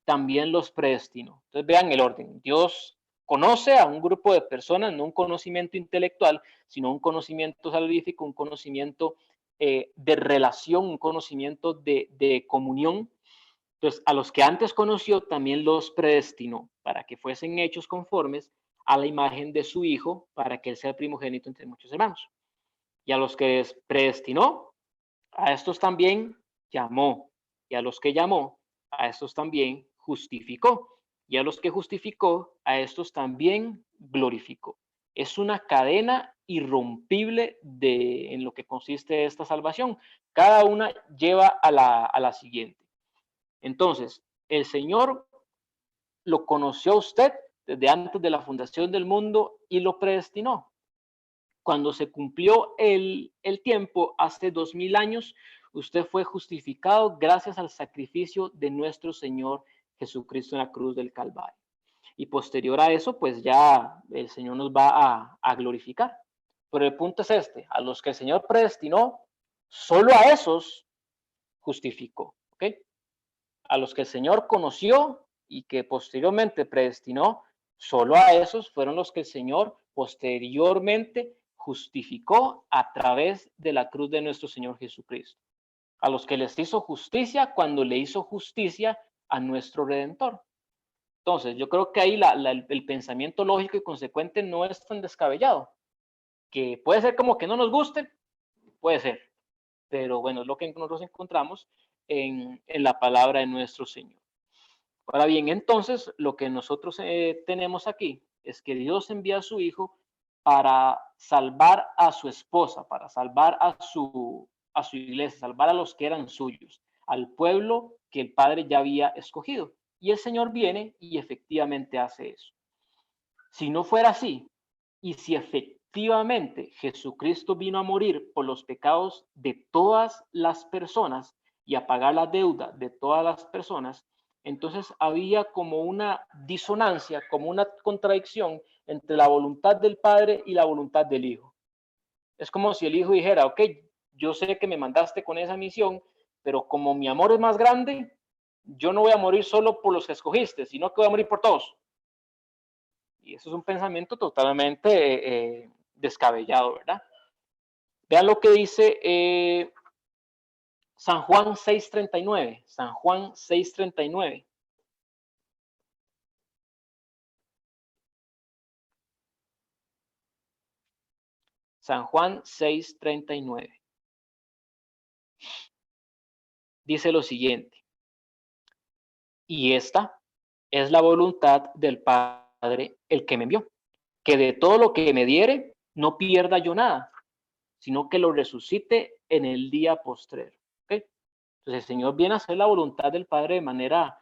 también los predestinó. Entonces vean el orden. Dios conoce a un grupo de personas, no un conocimiento intelectual, sino un conocimiento salvífico, un conocimiento de relación, un conocimiento de comunión. Entonces, a los que antes conoció, también los predestinó para que fuesen hechos conformes a la imagen de su Hijo, para que Él sea el primogénito entre muchos hermanos. Y a los que predestinó, a estos también llamó. Y a los que llamó, a estos también justificó. Y a los que justificó, a estos también glorificó. Es una cadena irrompible en lo que consiste esta salvación. Cada una lleva a la siguiente. Entonces, el Señor lo conoció a usted desde antes de la fundación del mundo y lo predestinó. Cuando se cumplió el tiempo, hace 2000 años, usted fue justificado gracias al sacrificio de nuestro Señor Jesucristo en la cruz del Calvario. Y posterior a eso, pues ya el Señor nos va a glorificar. Pero el punto es este: a los que el Señor predestinó, solo a esos justificó. ¿Ok? A los que el Señor conoció y que posteriormente predestinó, solo a esos fueron los que el Señor posteriormente justificó a través de la cruz de nuestro Señor Jesucristo. A los que les hizo justicia cuando le hizo justicia a nuestro Redentor. Entonces, yo creo que ahí el pensamiento lógico y consecuente no es tan descabellado. Que puede ser como que no nos guste, puede ser, pero bueno, es lo que nosotros encontramos en la palabra de nuestro Señor. Ahora bien, entonces, lo que nosotros tenemos aquí es que Dios envía a su Hijo para salvar a su esposa, para salvar a su iglesia, salvar a los que eran suyos, al pueblo que el Padre ya había escogido. Y el Señor viene y efectivamente hace eso. Si no fuera así, y si efectivamente Jesucristo vino a morir por los pecados de todas las personas y a pagar la deuda de todas las personas, entonces había como una disonancia, como una contradicción entre la voluntad del Padre y la voluntad del Hijo. Es como si el Hijo dijera, ok, yo sé que me mandaste con esa misión, pero como mi amor es más grande, yo no voy a morir solo por los que escogiste, sino que voy a morir por todos. Y eso es un pensamiento totalmente descabellado, ¿verdad? Vean lo que dice San Juan 6:39. San Juan 6:39. San Juan 6:39. Dice lo siguiente: y esta es la voluntad del Padre, el que me envió, que de todo lo que me diere no pierda yo nada, sino que lo resucite en el día postrero. ¿Okay? Entonces el Señor viene a hacer la voluntad del Padre de manera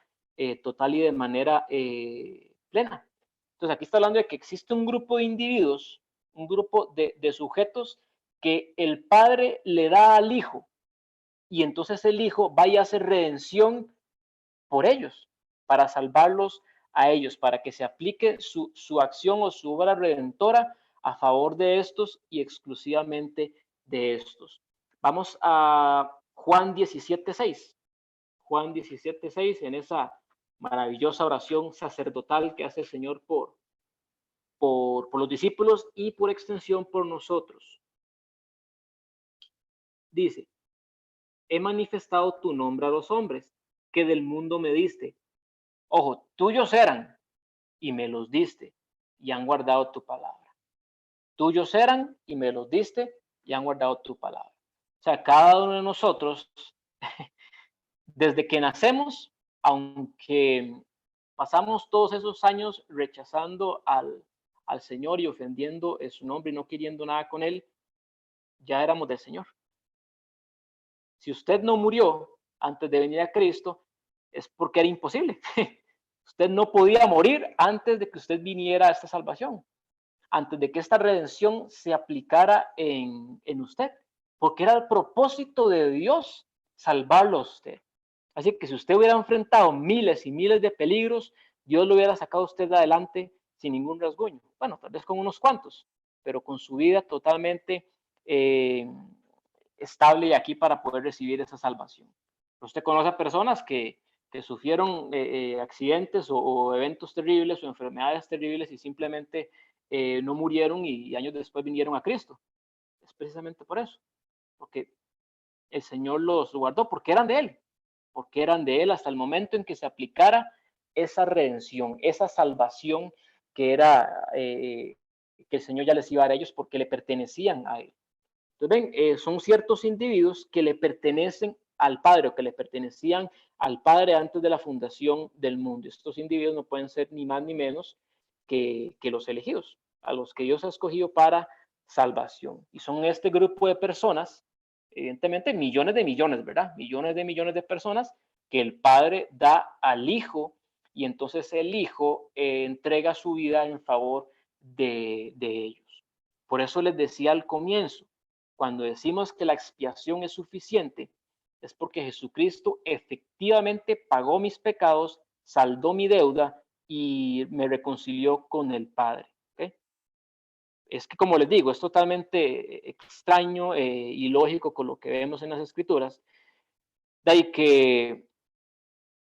total y de manera plena. Entonces aquí está hablando de que existe un grupo de individuos, un grupo de sujetos que el Padre le da al Hijo, y entonces el Hijo vaya a hacer redención por ellos. para salvarlos a ellos, para que se aplique su acción o su obra redentora a favor de estos y exclusivamente de estos. Vamos a Juan 17:6. Juan 17:6, en esa maravillosa oración sacerdotal que hace el Señor por los discípulos y por extensión por nosotros. Dice: he manifestado tu nombre a los hombres, que del mundo me diste. Ojo, tuyos eran, y me los diste, y han guardado tu palabra. Tuyos eran, y me los diste, y han guardado tu palabra. O sea, cada uno de nosotros, desde que nacemos, aunque pasamos todos esos años rechazando al Señor y ofendiendo su nombre y no queriendo nada con Él, ya éramos del Señor. Si usted no murió antes de venir a Cristo, es porque era imposible. Usted no podía morir antes de que usted viniera a esta salvación, antes de que esta redención se aplicara en usted, porque era el propósito de Dios salvarlo a usted. Así que si usted hubiera enfrentado miles y miles de peligros, Dios lo hubiera sacado a usted adelante sin ningún rasguño. Bueno, tal vez con unos cuantos, pero con su vida totalmente estable y aquí para poder recibir esa salvación. Usted conoce a personas que sufrieron accidentes o eventos terribles o enfermedades terribles y simplemente no murieron y años después vinieron a Cristo. Es precisamente por eso, porque el Señor los guardó, porque eran de Él hasta el momento en que se aplicara esa redención, esa salvación que era que el Señor ya les iba a dar a ellos porque le pertenecían a Él. Entonces, ven, son ciertos individuos que le pertenecen al Padre o que le pertenecían al Padre antes de la fundación del mundo. Estos individuos no pueden ser ni más ni menos que los elegidos, a los que Dios ha escogido para salvación. Y son este grupo de personas, evidentemente millones de millones, ¿verdad? Millones de personas que el Padre da al Hijo y entonces el Hijo entrega su vida en favor de ellos. Por eso les decía al comienzo, cuando decimos que la expiación es suficiente, es porque Jesucristo efectivamente pagó mis pecados, saldó mi deuda y me reconcilió con el Padre. ¿Okay? Es que, como les digo, es totalmente extraño y lógico con lo que vemos en las Escrituras, de ahí que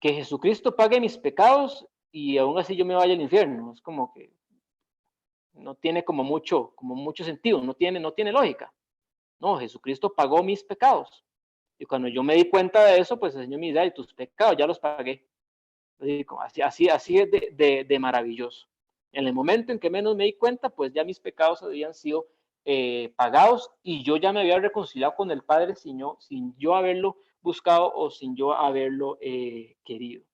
Jesucristo pague mis pecados y aún así yo me vaya al infierno. Es como que no tiene como mucho sentido, no tiene lógica. No, Jesucristo pagó mis pecados. Y cuando yo me di cuenta de eso, pues el Señor me dice, tus pecados ya los pagué. Así es de maravilloso. En el momento en que menos me di cuenta, pues ya mis pecados habían sido pagados y yo ya me había reconciliado con el Padre sin yo haberlo buscado o sin yo haberlo querido.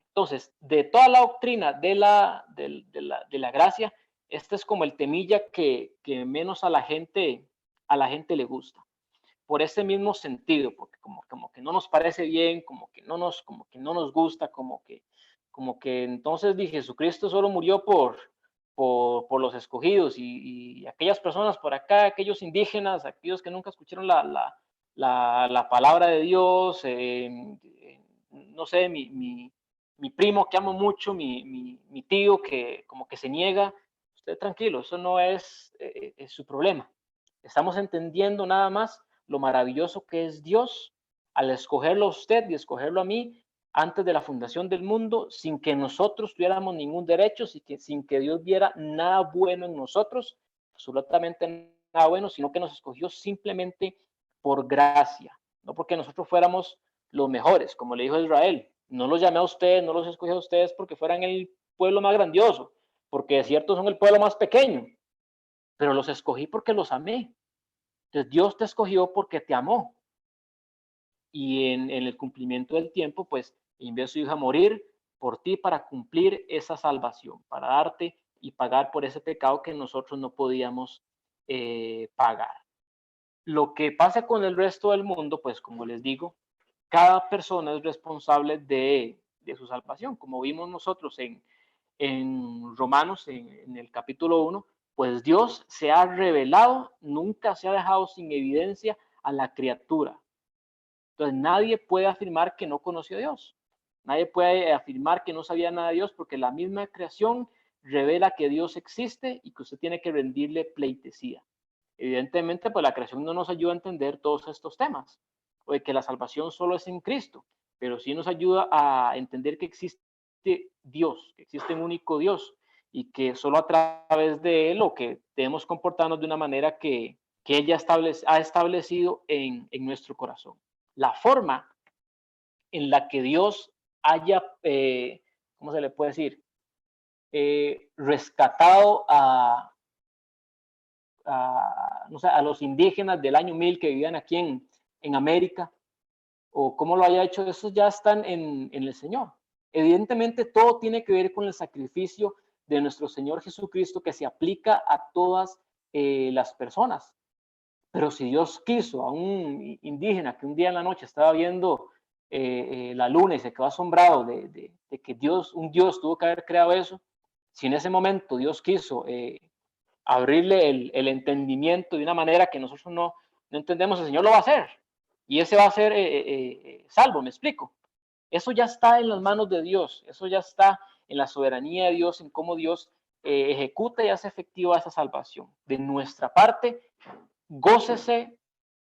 Entonces, de toda la doctrina de la gracia, este es como el temilla que menos a la gente le gusta. Por ese mismo sentido, porque como que no nos parece bien, como que no nos gusta, como que entonces Jesucristo solo murió por los escogidos y aquellas personas por acá, aquellos indígenas, aquellos que nunca escucharon la palabra de Dios, no sé, mi primo que amo mucho, mi tío que como que se niega. Usted tranquilo, eso no es su problema. Estamos entendiendo nada más lo maravilloso que es Dios al escogerlo a usted y escogerlo a mí antes de la fundación del mundo, sin que nosotros tuviéramos ningún derecho, sin que Dios viera nada bueno en nosotros, absolutamente nada bueno, sino que nos escogió simplemente por gracia, no porque nosotros fuéramos los mejores, como le dijo Israel. No los llamé a ustedes, no los escogí a ustedes porque fueran el pueblo más grandioso, porque de cierto son el pueblo más pequeño, pero los escogí porque los amé. Entonces Dios te escogió porque te amó. Y en el cumplimiento del tiempo, pues envió a su hija a morir por ti para cumplir esa salvación, para darte y pagar por ese pecado que nosotros no podíamos pagar. Lo que pasa con el resto del mundo, pues como les digo, cada persona es responsable de su salvación. Como vimos nosotros en Romanos, en el capítulo 1, pues Dios se ha revelado, nunca se ha dejado sin evidencia a la criatura. Entonces nadie puede afirmar que no conoció a Dios. Nadie puede afirmar que no sabía nada de Dios, porque la misma creación revela que Dios existe y que usted tiene que rendirle pleitesía. Evidentemente, pues la creación no nos ayuda a entender todos estos temas, o de que la salvación solo es en Cristo, pero sí nos ayuda a entender que existe Dios, que existe un único Dios, y que solo a través de Él, o que debemos comportarnos de una manera que Él ya ha establecido en nuestro corazón. La forma en la que Dios haya, ¿cómo se le puede decir? Rescatado no sé, a los indígenas del año 1000 que vivían aquí en América, o cómo lo haya hecho, eso ya están en el Señor. Evidentemente, todo tiene que ver con el sacrificio de nuestro Señor Jesucristo, que se aplica a todas las personas. Pero si Dios quiso a un indígena que un día en la noche estaba viendo la luna y se quedó asombrado de que un Dios tuvo que haber creado eso, si en ese momento Dios quiso abrirle el entendimiento de una manera que nosotros no entendemos, el Señor lo va a hacer. Y ese va a ser salvo, me explico. Eso ya está en las manos de Dios, eso ya está en la soberanía de Dios, en cómo Dios ejecuta y hace efectiva esa salvación. De nuestra parte, gócese,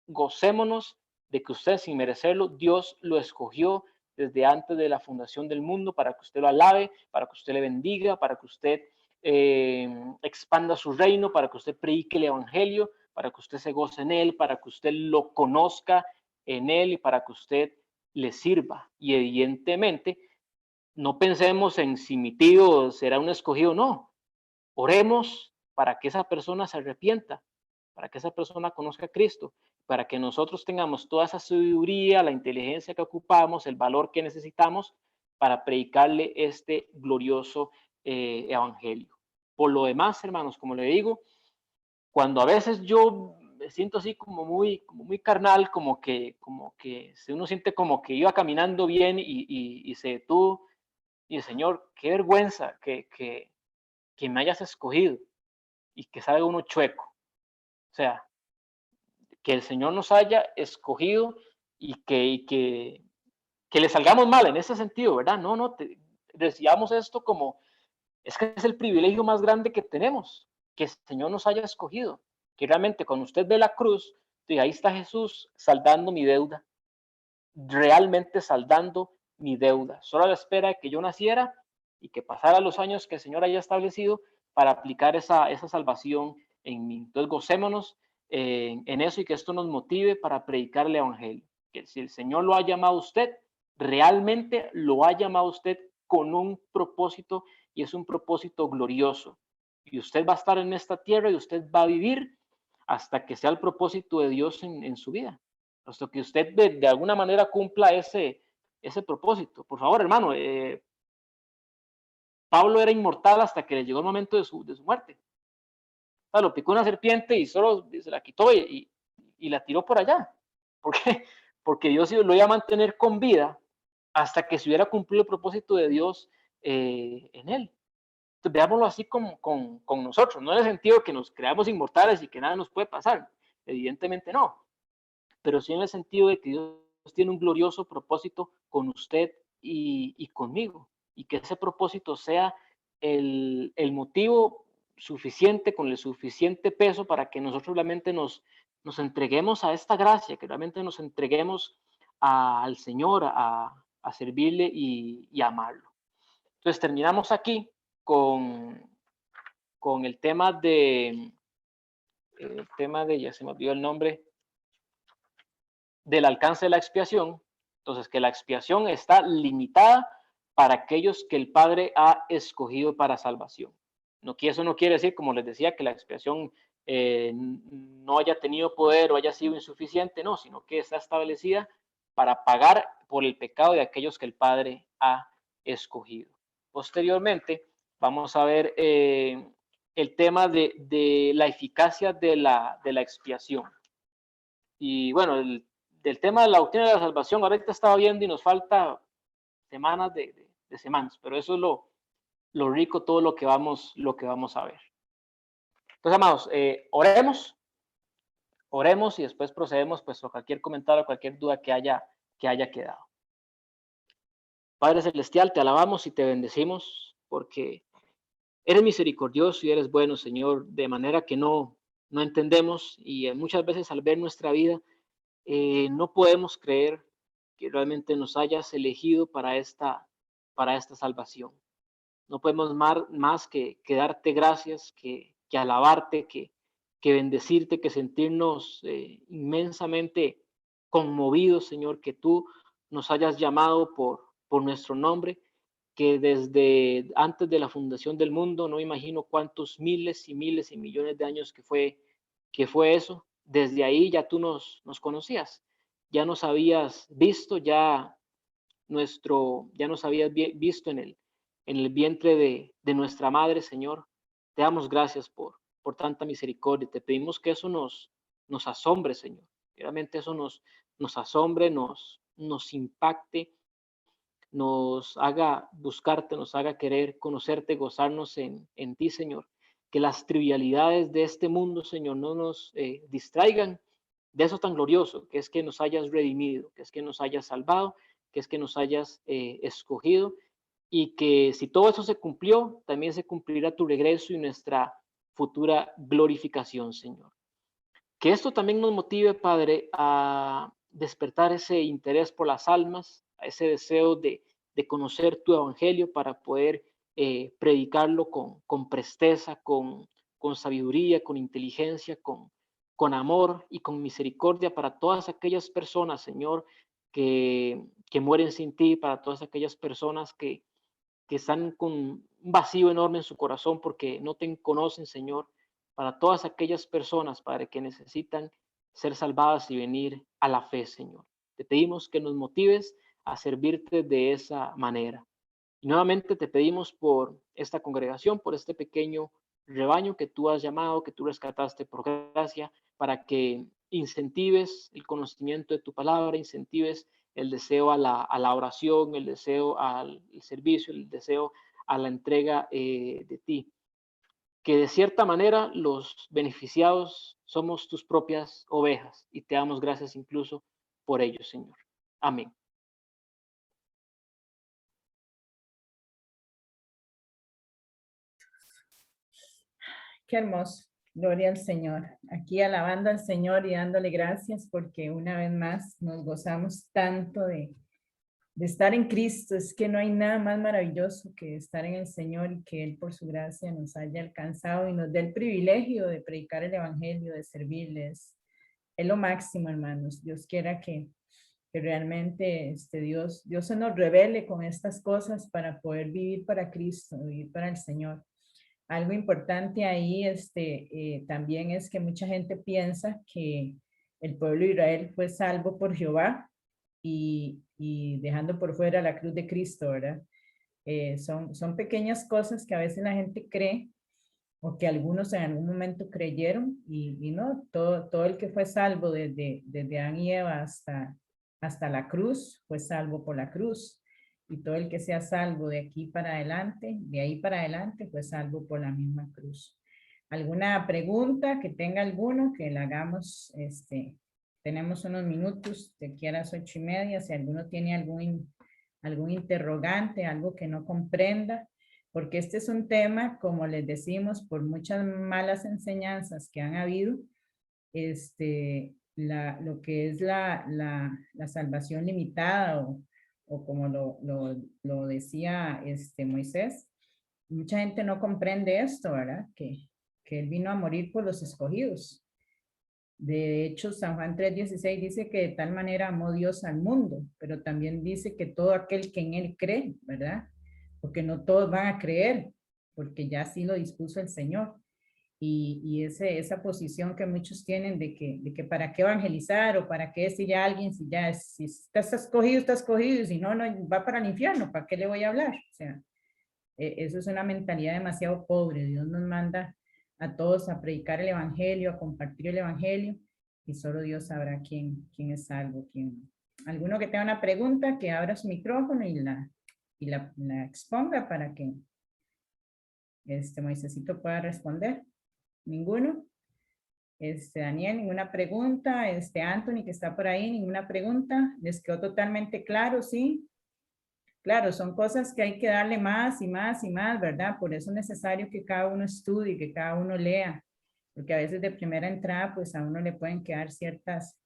gocémonos de que usted, sin merecerlo, Dios lo escogió desde antes de la fundación del mundo para que usted lo alabe, para que usted le bendiga, para que usted expanda su reino, para que usted predique el evangelio, para que usted se goce en él, para que usted lo conozca en él y para que usted le sirva. Y evidentemente, no pensemos en si mi tío será un escogido, no. Oremos para que esa persona se arrepienta, para que esa persona conozca a Cristo, para que nosotros tengamos toda esa sabiduría, la inteligencia que ocupamos, el valor que necesitamos para predicarle este glorioso evangelio. Por lo demás, hermanos, como le digo, cuando a veces yo me siento así como muy carnal, como que uno siente como que iba caminando bien y se detuvo, y el Señor, qué vergüenza que me hayas escogido y que salga uno chueco. O sea, que el Señor nos haya escogido y que le salgamos mal en ese sentido, ¿verdad? No, recibamos esto como, es que es el privilegio más grande que tenemos, que el Señor nos haya escogido, que realmente cuando usted ve la cruz, ahí está Jesús saldando mi deuda, realmente saldando mi deuda, solo a la espera de que yo naciera y que pasara los años que el Señor haya establecido para aplicar esa salvación en mí. Entonces, gocémonos en eso y que esto nos motive para predicar el Evangelio. Que si el Señor lo ha llamado a usted, realmente lo ha llamado a usted con un propósito y es un propósito glorioso. Y usted va a estar en esta tierra y usted va a vivir hasta que sea el propósito de Dios en su vida. Hasta que usted de alguna manera cumpla ese propósito. Por favor, hermano, Pablo era inmortal hasta que le llegó el momento de su muerte. O sea, lo picó una serpiente y solo se la quitó y la tiró por allá. ¿Por qué? Porque Dios lo iba a mantener con vida hasta que se hubiera cumplido el propósito de Dios en él. Entonces, veámoslo así con nosotros, no en el sentido de que nos creamos inmortales y que nada nos puede pasar. Evidentemente no. Pero sí en el sentido de que Dios tiene un glorioso propósito con usted y conmigo, y que ese propósito sea el motivo suficiente, con el suficiente peso para que nosotros realmente nos entreguemos a esta gracia, que realmente nos entreguemos al Señor, a servirle y amarlo. Entonces terminamos aquí con el tema ya se me olvidó el nombre, del alcance de la expiación. Entonces, que la expiación está limitada para aquellos que el Padre ha escogido para salvación. Eso no quiere decir, como les decía, que la expiación no haya tenido poder o haya sido insuficiente, no, sino que está establecida para pagar por el pecado de aquellos que el Padre ha escogido. Posteriormente, vamos a ver el tema de la eficacia de la expiación. Y bueno, del tema de la doctrina de la salvación, ahorita estaba viendo y nos falta semanas de semanas, pero eso es lo rico, todo lo que vamos a ver. Entonces, amados, oremos y después procedemos pues a cualquier comentario, cualquier duda que haya quedado. Padre Celestial, te alabamos y te bendecimos porque eres misericordioso y eres bueno, Señor, de manera que no entendemos y muchas veces al ver nuestra vida no podemos creer que realmente nos hayas elegido para esta salvación. No podemos más que darte gracias, que alabarte, que bendecirte, que sentirnos inmensamente conmovidos, Señor, que tú nos hayas llamado por nuestro nombre, que desde antes de la fundación del mundo, no imagino cuántos miles y miles y millones de años que fue eso, desde ahí ya tú nos conocías, ya nos habías visto, ya nos habías visto en el vientre de nuestra madre, Señor. Te damos gracias por tanta misericordia. Te pedimos que eso nos asombre, Señor. Realmente eso nos asombre, nos impacte, nos haga buscarte, nos haga querer conocerte, gozarnos en ti, Señor. Que las trivialidades de este mundo, Señor, no nos distraigan de eso tan glorioso, que es que nos hayas redimido, que es que nos hayas salvado, que es que nos hayas escogido y que si todo eso se cumplió, también se cumplirá tu regreso y nuestra futura glorificación, Señor. Que esto también nos motive, Padre, a despertar ese interés por las almas, a ese deseo de conocer tu evangelio para poder predicarlo con presteza, con sabiduría, con inteligencia, con amor y con misericordia para todas aquellas personas, Señor, que mueren sin ti, para todas aquellas personas que están con un vacío enorme en su corazón porque no te conocen, Señor, para todas aquellas personas, Padre, que necesitan ser salvadas y venir a la fe, Señor. Te pedimos que nos motives a servirte de esa manera. Y nuevamente te pedimos por esta congregación, por este pequeño rebaño que tú has llamado, que tú rescataste por gracia, para que incentives el conocimiento de tu palabra, incentives el deseo a la oración, el deseo al servicio, el deseo a la entrega de ti. Que de cierta manera los beneficiados somos tus propias ovejas y te damos gracias incluso por ello, Señor. Amén. Qué hermoso. Gloria al Señor. Aquí alabando al Señor y dándole gracias porque una vez más nos gozamos tanto de estar en Cristo. Es que no hay nada más maravilloso que estar en el Señor y que Él por su gracia nos haya alcanzado y nos dé el privilegio de predicar el Evangelio, de servirles. Es lo máximo, hermanos. Dios quiera que realmente Dios se nos revele con estas cosas para poder vivir para Cristo, vivir para el Señor. Algo importante ahí también es que mucha gente piensa que el pueblo de Israel fue salvo por Jehová y dejando por fuera la cruz de Cristo, ¿verdad? Son pequeñas cosas que a veces la gente cree o que algunos en algún momento creyeron y no, todo el que fue salvo desde Adán y Eva hasta la cruz fue salvo por la cruz. Y todo el que sea salvo de aquí para adelante, de ahí para adelante, fue salvo por la misma cruz. ¿Alguna pregunta que tenga alguno que la hagamos? Tenemos unos minutos, de aquí a las 8:30, si alguno tiene algún interrogante, algo que no comprenda, porque este es un tema, como les decimos, por muchas malas enseñanzas que han habido, lo que es la salvación limitada o como lo decía Moisés, mucha gente no comprende esto, ¿verdad? Que él vino a morir por los escogidos. De hecho, San Juan 3:16 dice que de tal manera amó Dios al mundo, pero también dice que todo aquel que en él cree, ¿verdad? Porque no todos van a creer, porque ya así lo dispuso el Señor. Y esa posición que muchos tienen de que para qué evangelizar o para qué decirle a alguien si está escogido, y si no, no va para el infierno, ¿para qué le voy a hablar? O sea, eso es una mentalidad demasiado pobre. Dios nos manda a todos a predicar el evangelio, a compartir el evangelio y solo Dios sabrá quién es salvo, quién. Alguno que tenga una pregunta, que abra su micrófono y la exponga para que Moisésito pueda responder. ¿Ninguno? Daniel, ninguna pregunta. Anthony, que está por ahí, ninguna pregunta. ¿Les quedó totalmente claro? ¿Sí? Claro, son cosas que hay que darle más y más y más, ¿verdad? Por eso es necesario que cada uno estudie, que cada uno lea, porque a veces de primera entrada, pues a uno le pueden quedar ciertas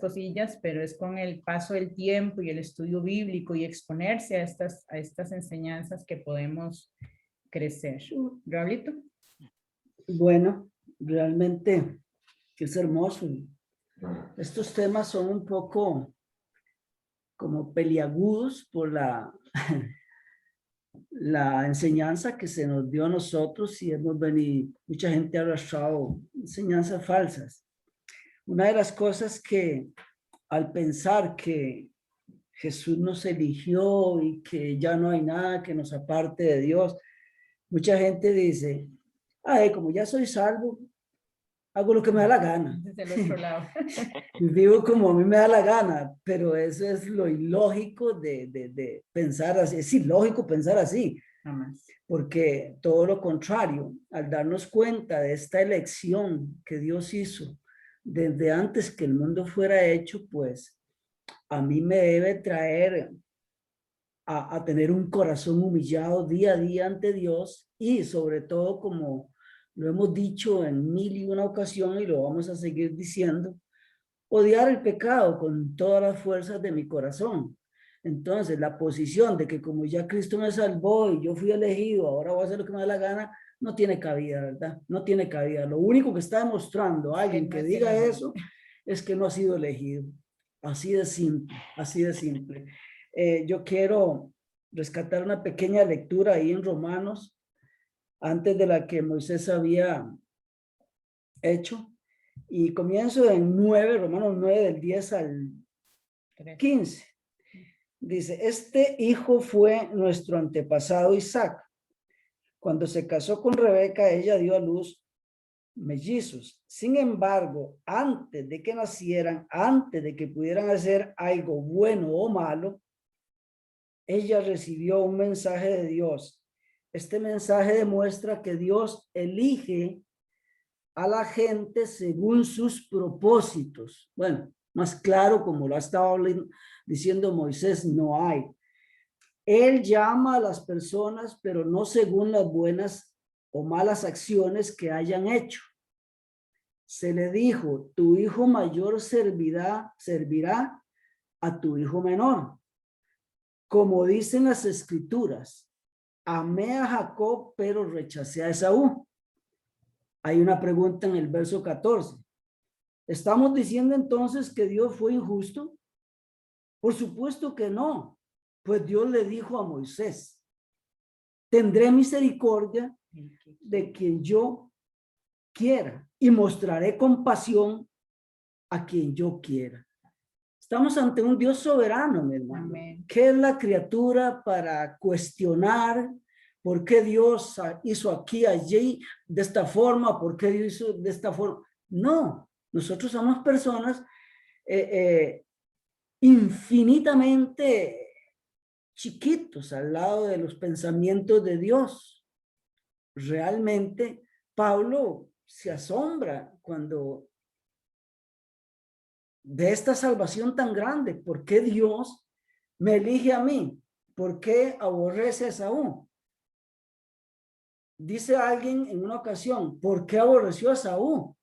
cosillas, pero es con el paso del tiempo y el estudio bíblico y exponerse a estas enseñanzas que podemos crecer. Raulito. Bueno, realmente es hermoso. Estos temas son un poco como peliagudos por la enseñanza que se nos dio a nosotros y hemos venido, mucha gente ha arrastrado enseñanzas falsas. Una de las cosas que al pensar que Jesús nos eligió y que ya no hay nada que nos aparte de Dios, mucha gente dice, ay, como ya soy salvo, hago lo que me da la gana. Desde el otro lado. Vivo como a mí me da la gana, pero eso es lo ilógico de pensar así. Es ilógico pensar así, Jamás. porque todo lo contrario, al darnos cuenta de esta elección que Dios hizo desde antes que el mundo fuera hecho, pues a mí me debe traer a tener un corazón humillado día a día ante Dios y sobre todo, como lo hemos dicho en 1001 ocasiones y lo vamos a seguir diciendo, odiar el pecado con todas las fuerzas de mi corazón. Entonces, la posición de que como ya Cristo me salvó y yo fui elegido, ahora voy a hacer lo que me da la gana, no tiene cabida, ¿verdad? No tiene cabida. Lo único que está demostrando alguien que diga eso es que no ha sido elegido. Así de simple, así de simple. Yo quiero rescatar una pequeña lectura ahí en Romanos, antes de la que Moisés había hecho. Y comienzo en 9, Romanos 9, del 10 al 15. Dice, este hijo fue nuestro antepasado Isaac. Cuando se casó con Rebeca, ella dio a luz mellizos. Sin embargo, antes de que nacieran, antes de que pudieran hacer algo bueno o malo, ella recibió un mensaje de Dios. Este mensaje demuestra que Dios elige a la gente según sus propósitos. Bueno, más claro, como lo ha estado diciendo Moisés, no hay. Él llama a las personas, pero no según las buenas o malas acciones que hayan hecho. Se le dijo, tu hijo mayor servirá a tu hijo menor. Como dicen las escrituras, amé a Jacob, pero rechacé a Esaú. Hay una pregunta en el verso 14. ¿Estamos diciendo entonces que Dios fue injusto? Por supuesto que no. Pues Dios le dijo a Moisés, tendré misericordia de quien yo quiera y mostraré compasión a quien yo quiera. Estamos ante un Dios soberano, mi hermano. Amén. ¿Qué es la criatura para cuestionar por qué Dios hizo aquí, allí, de esta forma? ¿Por qué Dios hizo de esta forma? No, nosotros somos personas infinitamente chiquitos al lado de los pensamientos de Dios. Realmente, Pablo se asombra cuando de esta salvación tan grande. ¿Por qué Dios me elige a mí? ¿Por qué aborrece a Esaú? Dice alguien en una ocasión, ¿por qué aborreció a Esaú?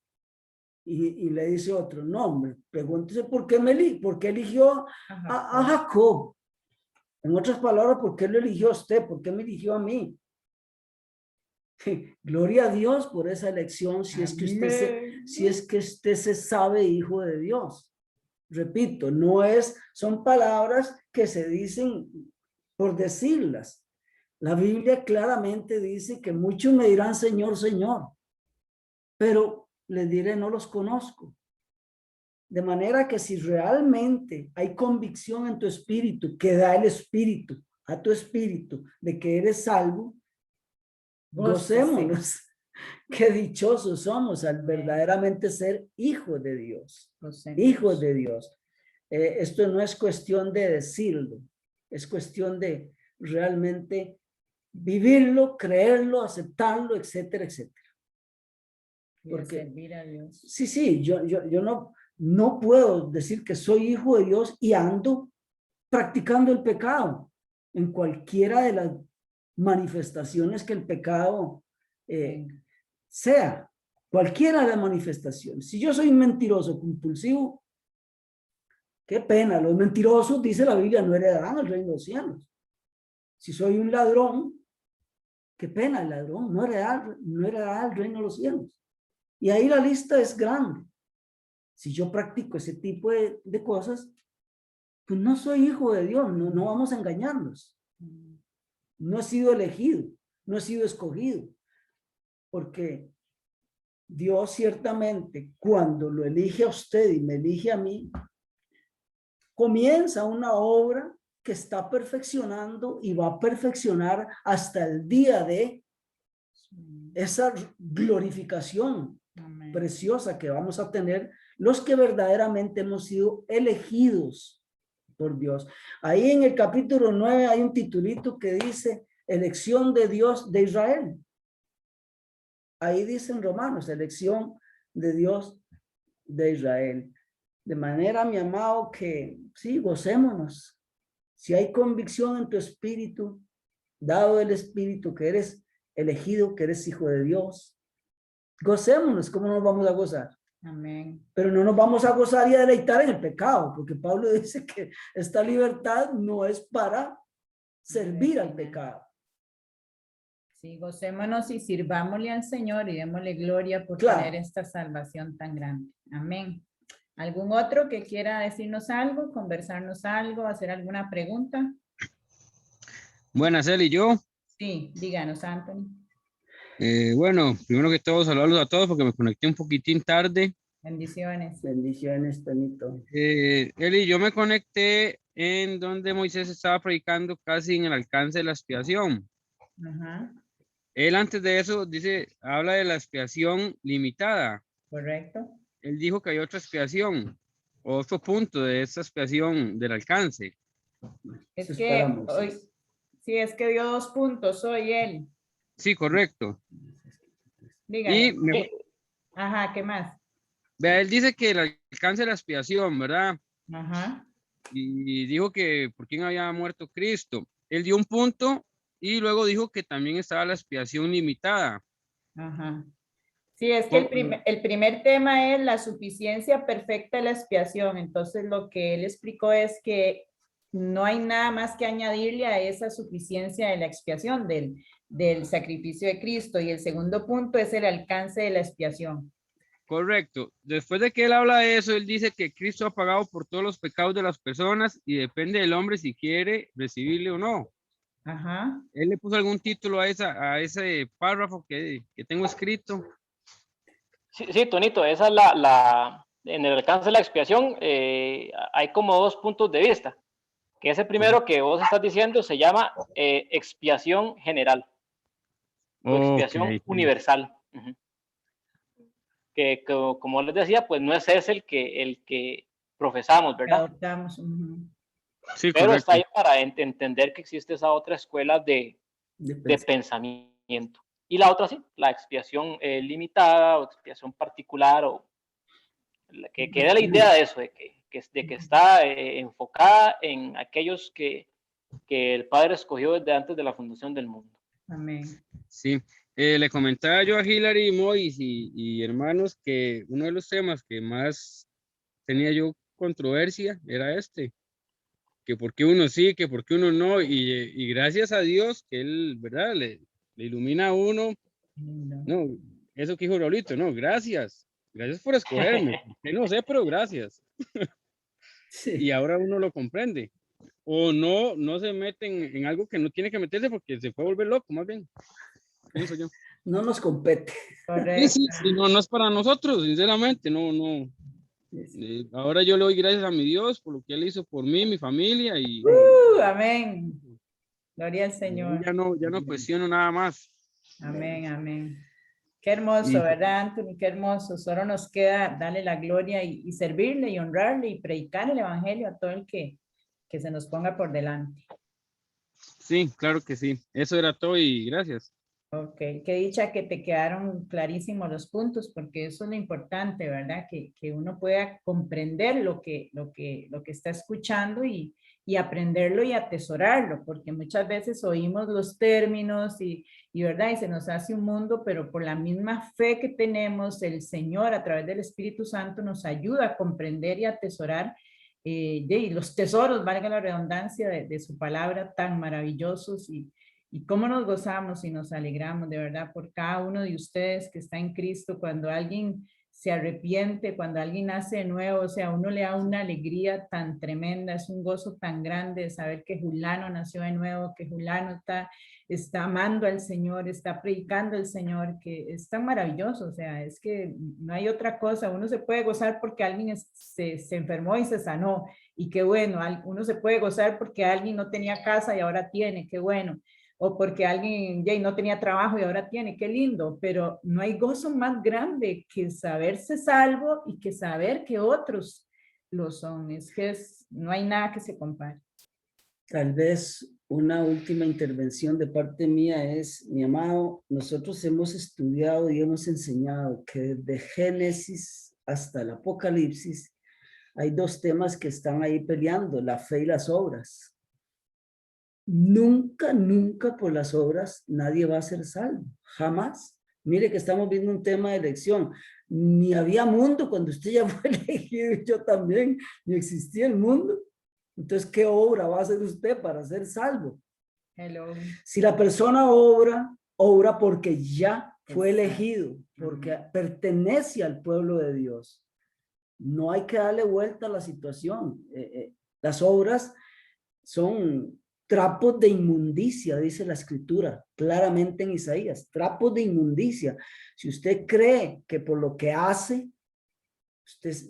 Y le dice otro, no, hombre, pregúntese por qué eligió a Jacob. En otras palabras, ¿por qué lo eligió a usted? ¿Por qué me eligió a mí? Gloria a Dios por esa elección, si es que usted se sabe hijo de Dios. Repito, son palabras que se dicen por decirlas. La Biblia claramente dice que muchos me dirán Señor, Señor, pero les diré no los conozco. De manera que si realmente hay convicción en tu espíritu, que da el espíritu a tu espíritu de que eres salvo, gocémonos. Qué dichosos somos al verdaderamente ser hijos de Dios. Hijos de Dios. Esto no es cuestión de decirlo, es cuestión de realmente vivirlo, creerlo, aceptarlo, etcétera, etcétera. Porque servir a Dios. Sí, yo no puedo decir que soy hijo de Dios y ando practicando el pecado. en cualquiera de las manifestaciones que el pecado sea, cualquiera de las manifestaciones. Si yo soy un mentiroso compulsivo, qué pena, los mentirosos, dice la Biblia, no heredarán el reino de los cielos. Si soy un ladrón, qué pena, el ladrón no heredará el reino de los cielos. Y ahí la lista es grande. Si yo practico ese tipo de cosas, pues no soy hijo de Dios, no vamos a engañarnos. No he sido elegido, no he sido escogido, porque Dios ciertamente cuando lo elige a usted y me elige a mí, comienza una obra que está perfeccionando y va a perfeccionar hasta el día de esa glorificación preciosa que vamos a tener los que verdaderamente hemos sido elegidos por Dios. Ahí en el capítulo 9 hay un titulito que dice elección de Dios de Israel. Ahí dice en Romanos, elección de Dios de Israel. De manera, mi amado, que sí, gocémonos. Si hay convicción en tu espíritu, dado el espíritu que eres elegido, que eres hijo de Dios, gocémonos. ¿Cómo nos vamos a gozar? Amén. Pero no nos vamos a gozar y a deleitar en el pecado, porque Pablo dice que esta libertad no es para servir al pecado. Sí, gocémonos y sirvámosle al Señor y démosle gloria por tener esta salvación tan grande. Amén. ¿Algún otro que quiera decirnos algo, conversarnos algo, hacer alguna pregunta? Buenas, Eli, ¿yo? Sí, díganos, Anthony. Bueno, primero que todo, saludarlos a todos porque me conecté un poquitín tarde. Bendiciones. Bendiciones, Tonito. Eli, yo me conecté en donde Moisés estaba predicando casi en el alcance de la expiación. Ajá. Él antes de eso habla de la expiación limitada. Correcto. Él dijo que hay otra expiación, otro punto de esa expiación del alcance. Es que hoy, sí, es que dio 2 puntos hoy él. Sí, correcto. Dígame. Ajá, ¿qué más? Vea, él dice que el alcance de la expiación, ¿verdad? Ajá. Y dijo que por quién había muerto Cristo. Él dio un punto y luego dijo que también estaba la expiación limitada. Ajá. Sí, es que el primer tema es la suficiencia perfecta de la expiación. Entonces, lo que él explicó es que no hay nada más que añadirle a esa suficiencia de la expiación del sacrificio de Cristo. Y el segundo punto es el alcance de la expiación. Correcto. Después de que él habla de eso, él dice que Cristo ha pagado por todos los pecados de las personas y depende del hombre si quiere recibirle o no. Ajá. Él le puso algún título a ese párrafo que tengo escrito. Sí, Tonito, esa es en el alcance de la expiación hay como 2 puntos de vista. Que ese primero que vos estás diciendo se llama expiación general o expiación universal. Que como les decía, pues no es ese el que profesamos, ¿verdad? Adoptamos. Sí, pero correcto. está ahí para entender que existe esa otra escuela de pensamiento. Y la otra sí, la expiación limitada o expiación particular, o que da la idea de eso, de que está enfocada en aquellos que el Padre escogió desde antes de la fundación del mundo. Amén. Sí, le comentaba yo a Hilary, Mois y hermanos que uno de los temas que más tenía yo controversia era que por qué uno sí, que por qué uno no, y gracias a Dios que él, ¿verdad? Le ilumina a uno. No, eso que dijo Raulito, no, gracias por escogerme, no sé, pero gracias. Sí. Y ahora uno lo comprende. O no se meten en algo que no tiene que meterse porque se puede volver loco, más bien. Pienso yo. No nos compete. Sí, no es para nosotros, sinceramente, no. Ahora yo le doy gracias a mi Dios por lo que Él hizo por mí, mi familia y amén. Gloria al Señor. Ya no cuestiono nada más. Amén, amén. Qué hermoso, ¿verdad, Anthony? Qué hermoso. Solo nos queda darle la gloria y servirle y honrarle y predicar el evangelio a todo el que se nos ponga por delante. Sí, claro que sí. Eso era todo y gracias. Ok, qué dicha que te quedaron clarísimos los puntos, porque eso es lo importante, ¿verdad? Que uno pueda comprender lo que está escuchando y y aprenderlo y atesorarlo, porque muchas veces oímos los términos ¿verdad? Y se nos hace un mundo, pero por la misma fe que tenemos, el Señor a través del Espíritu Santo nos ayuda a comprender y atesorar y los tesoros, valga la redundancia, de su palabra tan maravillosos y cómo nos gozamos y nos alegramos de verdad por cada uno de ustedes que está en Cristo. Cuando alguien se arrepiente, cuando alguien nace de nuevo, o sea, uno le da una alegría tan tremenda, es un gozo tan grande de saber que Julano nació de nuevo, que Julano está amando al Señor, está predicando al Señor, que es tan maravilloso, o sea, es que no hay otra cosa, uno se puede gozar porque alguien se enfermó y se sanó, y qué bueno, uno se puede gozar porque alguien no tenía casa y ahora tiene, qué bueno, o porque alguien ya no tenía trabajo y ahora tiene, qué lindo, pero no hay gozo más grande que saberse salvo y que saber que otros lo son, es que no hay nada que se compare. Tal vez una última intervención de parte mía es, mi amado, nosotros hemos estudiado y hemos enseñado que desde Génesis hasta el Apocalipsis hay dos temas que están ahí peleando, la fe y las obras. Nunca, nunca por las obras nadie va a ser salvo, jamás. Mire que estamos viendo un tema de elección. Ni había mundo cuando usted ya fue elegido, yo también, ni existía el mundo. Entonces, ¿qué obra va a hacer usted para ser salvo? Hello. Si la persona obra porque ya fue elegido, porque pertenece al pueblo de Dios. No hay que darle vuelta a la situación. Las obras son trapos de inmundicia, dice la escritura, claramente en Isaías, trapos de inmundicia. Si usted cree que por lo que hace,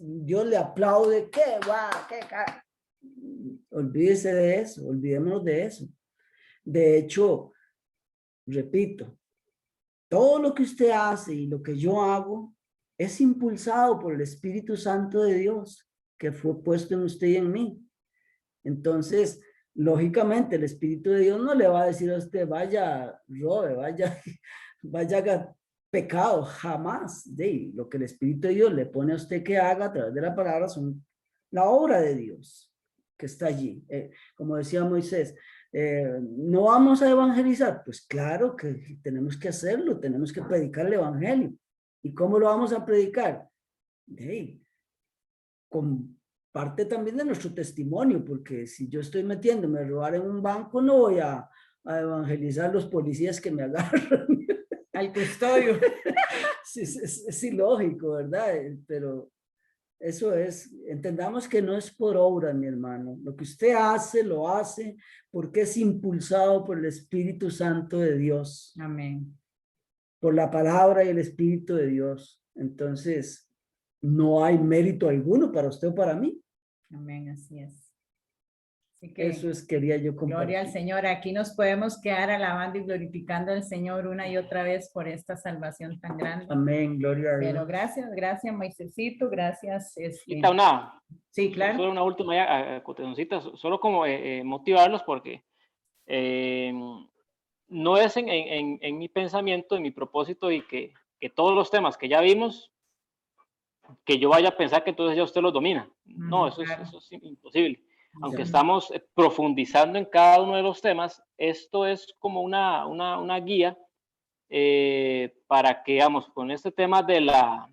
Dios le aplaude, qué guau, qué cara. Olvídese de eso, olvidémonos de eso. De hecho, repito, todo lo que usted hace y lo que yo hago es impulsado por el Espíritu Santo de Dios que fue puesto en usted y en mí. Entonces, lógicamente, el Espíritu de Dios no le va a decir a usted, vaya, robe, vaya haga pecado, jamás. Lo que el Espíritu de Dios le pone a usted que haga a través de la palabra son la obra de Dios que está allí. Como decía Moisés, ¿no vamos a evangelizar? Pues claro que tenemos que hacerlo, tenemos que predicar el evangelio. ¿Y cómo lo vamos a predicar? Con parte también de nuestro testimonio, porque si yo estoy metiéndome a robar en un banco, no voy a evangelizar a los policías que me agarran. Al custodio. Sí, es ilógico, ¿verdad? Pero eso es, entendamos que no es por obra, mi hermano. Lo que usted hace, lo hace porque es impulsado por el Espíritu Santo de Dios. Amén. Por la palabra y el Espíritu de Dios. Entonces, no hay mérito alguno para usted o para mí. Amén, así es. Así que, eso es, quería yo compartir. Gloria al Señor. Aquí nos podemos quedar alabando y glorificando al Señor una y otra vez por esta salvación tan grande. Amén, gloria a Dios. Pero gracias Moisésito, gracias. Sí, claro. Solo una última cotezoncita, solo como motivarlos porque no es en mi pensamiento, en mi propósito y que todos los temas que ya vimos, que yo vaya a pensar que entonces ya usted los domina. No, eso es imposible. Aunque estamos profundizando en cada uno de los temas, esto es como una guía para que, digamos, con este tema de la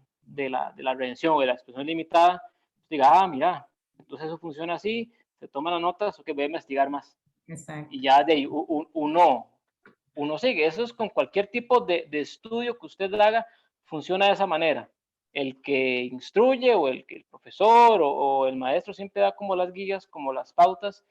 redención o de la expresión limitada, diga, mira, entonces eso funciona así, se toman las notas, o que voy a investigar más. Exacto. Y ya de ahí uno sigue. Eso es con cualquier tipo de estudio que usted haga, funciona de esa manera. El que instruye o el profesor o el maestro siempre da como las guías, como las pautas,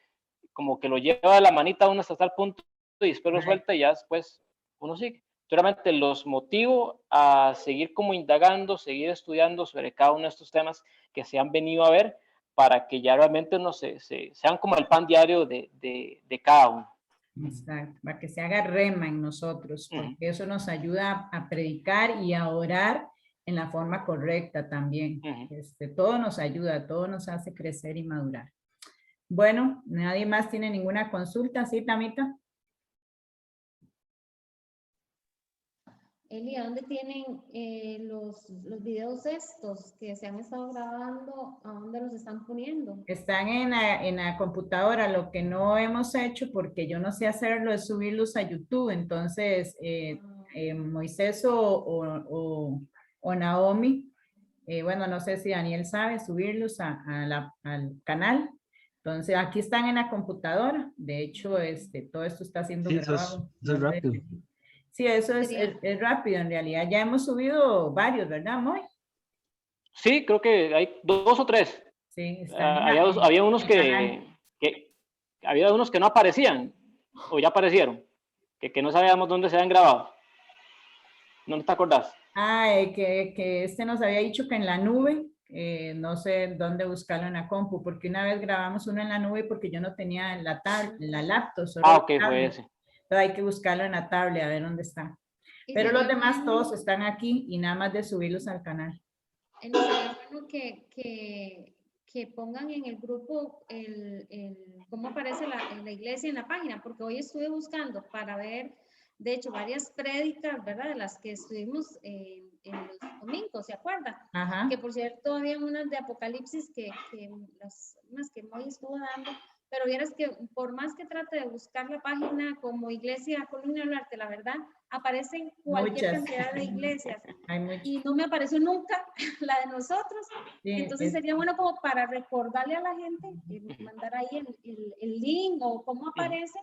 como que lo lleva a la manita a uno hasta tal punto y después lo suelta y ya después uno sigue. Realmente los motivo a seguir como indagando, seguir estudiando sobre cada uno de estos temas que se han venido a ver para que ya realmente no sean como el pan diario de cada uno. Exacto, para que se haga rema en nosotros, porque eso nos ayuda a predicar y a orar en la forma correcta también. Todo nos ayuda, todo nos hace crecer y madurar. Bueno, ¿nadie más tiene ninguna consulta? ¿Sí, Tamita? Eli, ¿a dónde tienen los videos estos que se han estado grabando? ¿A dónde los están poniendo? Están en la computadora. Lo que no hemos hecho, porque yo no sé hacerlo, es subirlos a YouTube. Entonces, Moisés o Naomi, bueno, no sé si Daniel sabe subirlos al canal. Entonces, aquí están en la computadora. De hecho, todo esto está siendo Sí, grabado. eso es No sé rápido. si- Sí, eso es rápido en realidad. Ya hemos subido varios, ¿verdad, Moy? Sí, creo que hay 2 o 3. Sí, están en Había unos el canal. había unos que no aparecían, o ya aparecieron, que no sabíamos dónde se habían grabado. ¿No te acordás? Que nos había dicho que en la nube, no sé dónde buscarlo en la compu, porque una vez grabamos uno en la nube porque yo no tenía la laptop, solo la Ok, fue tablet. ese. Entonces hay que buscarlo en la tablet a ver dónde está. Y Pero los sería demás bueno- todos están aquí y nada más de subirlos al canal. Sería bueno que pongan en el grupo cómo aparece la iglesia en la página, porque hoy estuve buscando para ver, de hecho, varias prédicas, ¿verdad? De las que estuvimos en los domingos, ¿se acuerdan? Ajá. Que por cierto, había unas de Apocalipsis unas que Moy estuvo dando, pero vieras que por más que trate de buscar la página como Iglesia Columna del Arte, la verdad, aparecen cualquier Muchas. cantidad de iglesias. Hay muchas. Y no me apareció nunca la de nosotros. Sí, Entonces sería bueno como para recordarle a la gente, mandar ahí el link o cómo aparece,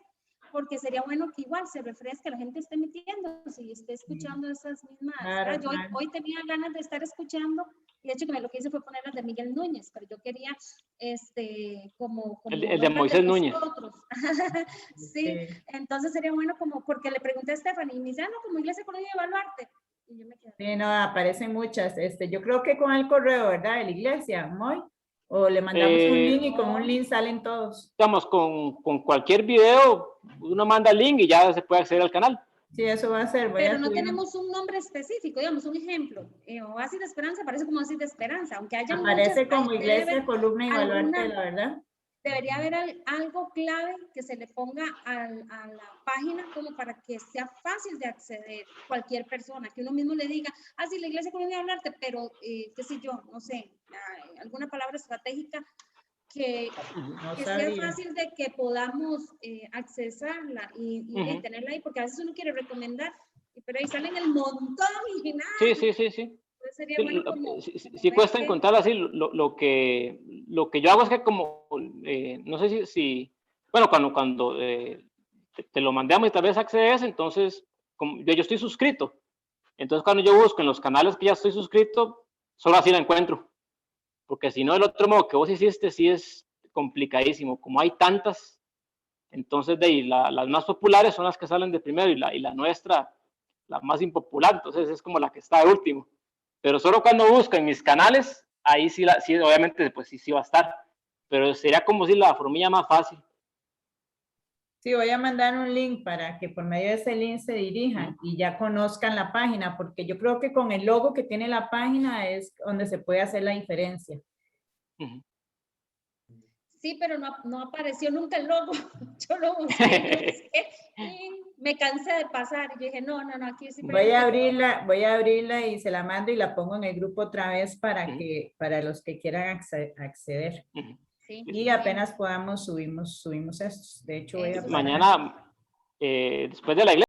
porque sería bueno que igual se refresque, la gente esté metiéndose y esté escuchando esas mismas. Claro, Yo claro. hoy tenía ganas de estar escuchando, y de hecho que lo que hice fue poner las de Miguel Núñez, pero yo quería como El de nombres Moisés Núñez. nosotros. Sí, entonces sería bueno como, porque le pregunté a Stephanie y me dice, no, como Iglesia Colonia de Baluarte. Y yo me quedé. Sí, no, aparecen muchas. Yo creo que con el correo, ¿verdad? De la iglesia, Moy. O le mandamos un link y con un link salen todos. Digamos, con cualquier video, uno manda el link y ya se puede acceder al canal. Sí, eso va a ser. Pero no tenemos un nombre específico, digamos, un ejemplo. Oasis de Esperanza aparece como Oasis de Esperanza, aunque haya aparece muchas, como Iglesia Columna y Baluarte, la verdad. Debería haber algo clave que se le ponga a la página como para que sea fácil de acceder cualquier persona, que uno mismo le diga, sí, la Iglesia Columna y Baluarte, pero qué sé yo, no sé, alguna palabra estratégica que sea fácil de que podamos accesarla y tenerla ahí, porque a veces uno quiere recomendar, pero ahí salen el montón y nada. Sí. Entonces sería bueno como sí cuesta encontrar así. Lo que yo hago es que como, no sé si bueno, cuando te lo mandamos y tal vez accedes, entonces como yo estoy suscrito. Entonces cuando yo busco en los canales que ya estoy suscrito, solo así la encuentro. Porque si no, el otro modo que vos hiciste sí es complicadísimo. Como hay tantas, entonces de ahí las más populares son las que salen de primero y la nuestra, la más impopular, entonces es como la que está de último. Pero solo cuando busco en mis canales, ahí sí, obviamente, pues sí va a estar. Pero sería como si la formilla más fácil. Sí, voy a mandar un link para que por medio de ese link se dirijan y ya conozcan la página, porque yo creo que con el logo que tiene la página es donde se puede hacer la diferencia. Sí, pero no apareció nunca el logo. Yo lo busqué y me cansé de pasar. Y yo dije, no, aquí sí. Voy a abrirla y se la mando y la pongo en el grupo otra vez para los que quieran acceder. Sí, y apenas podamos subimos estos. De hecho, voy a mañana, después de la iglesia.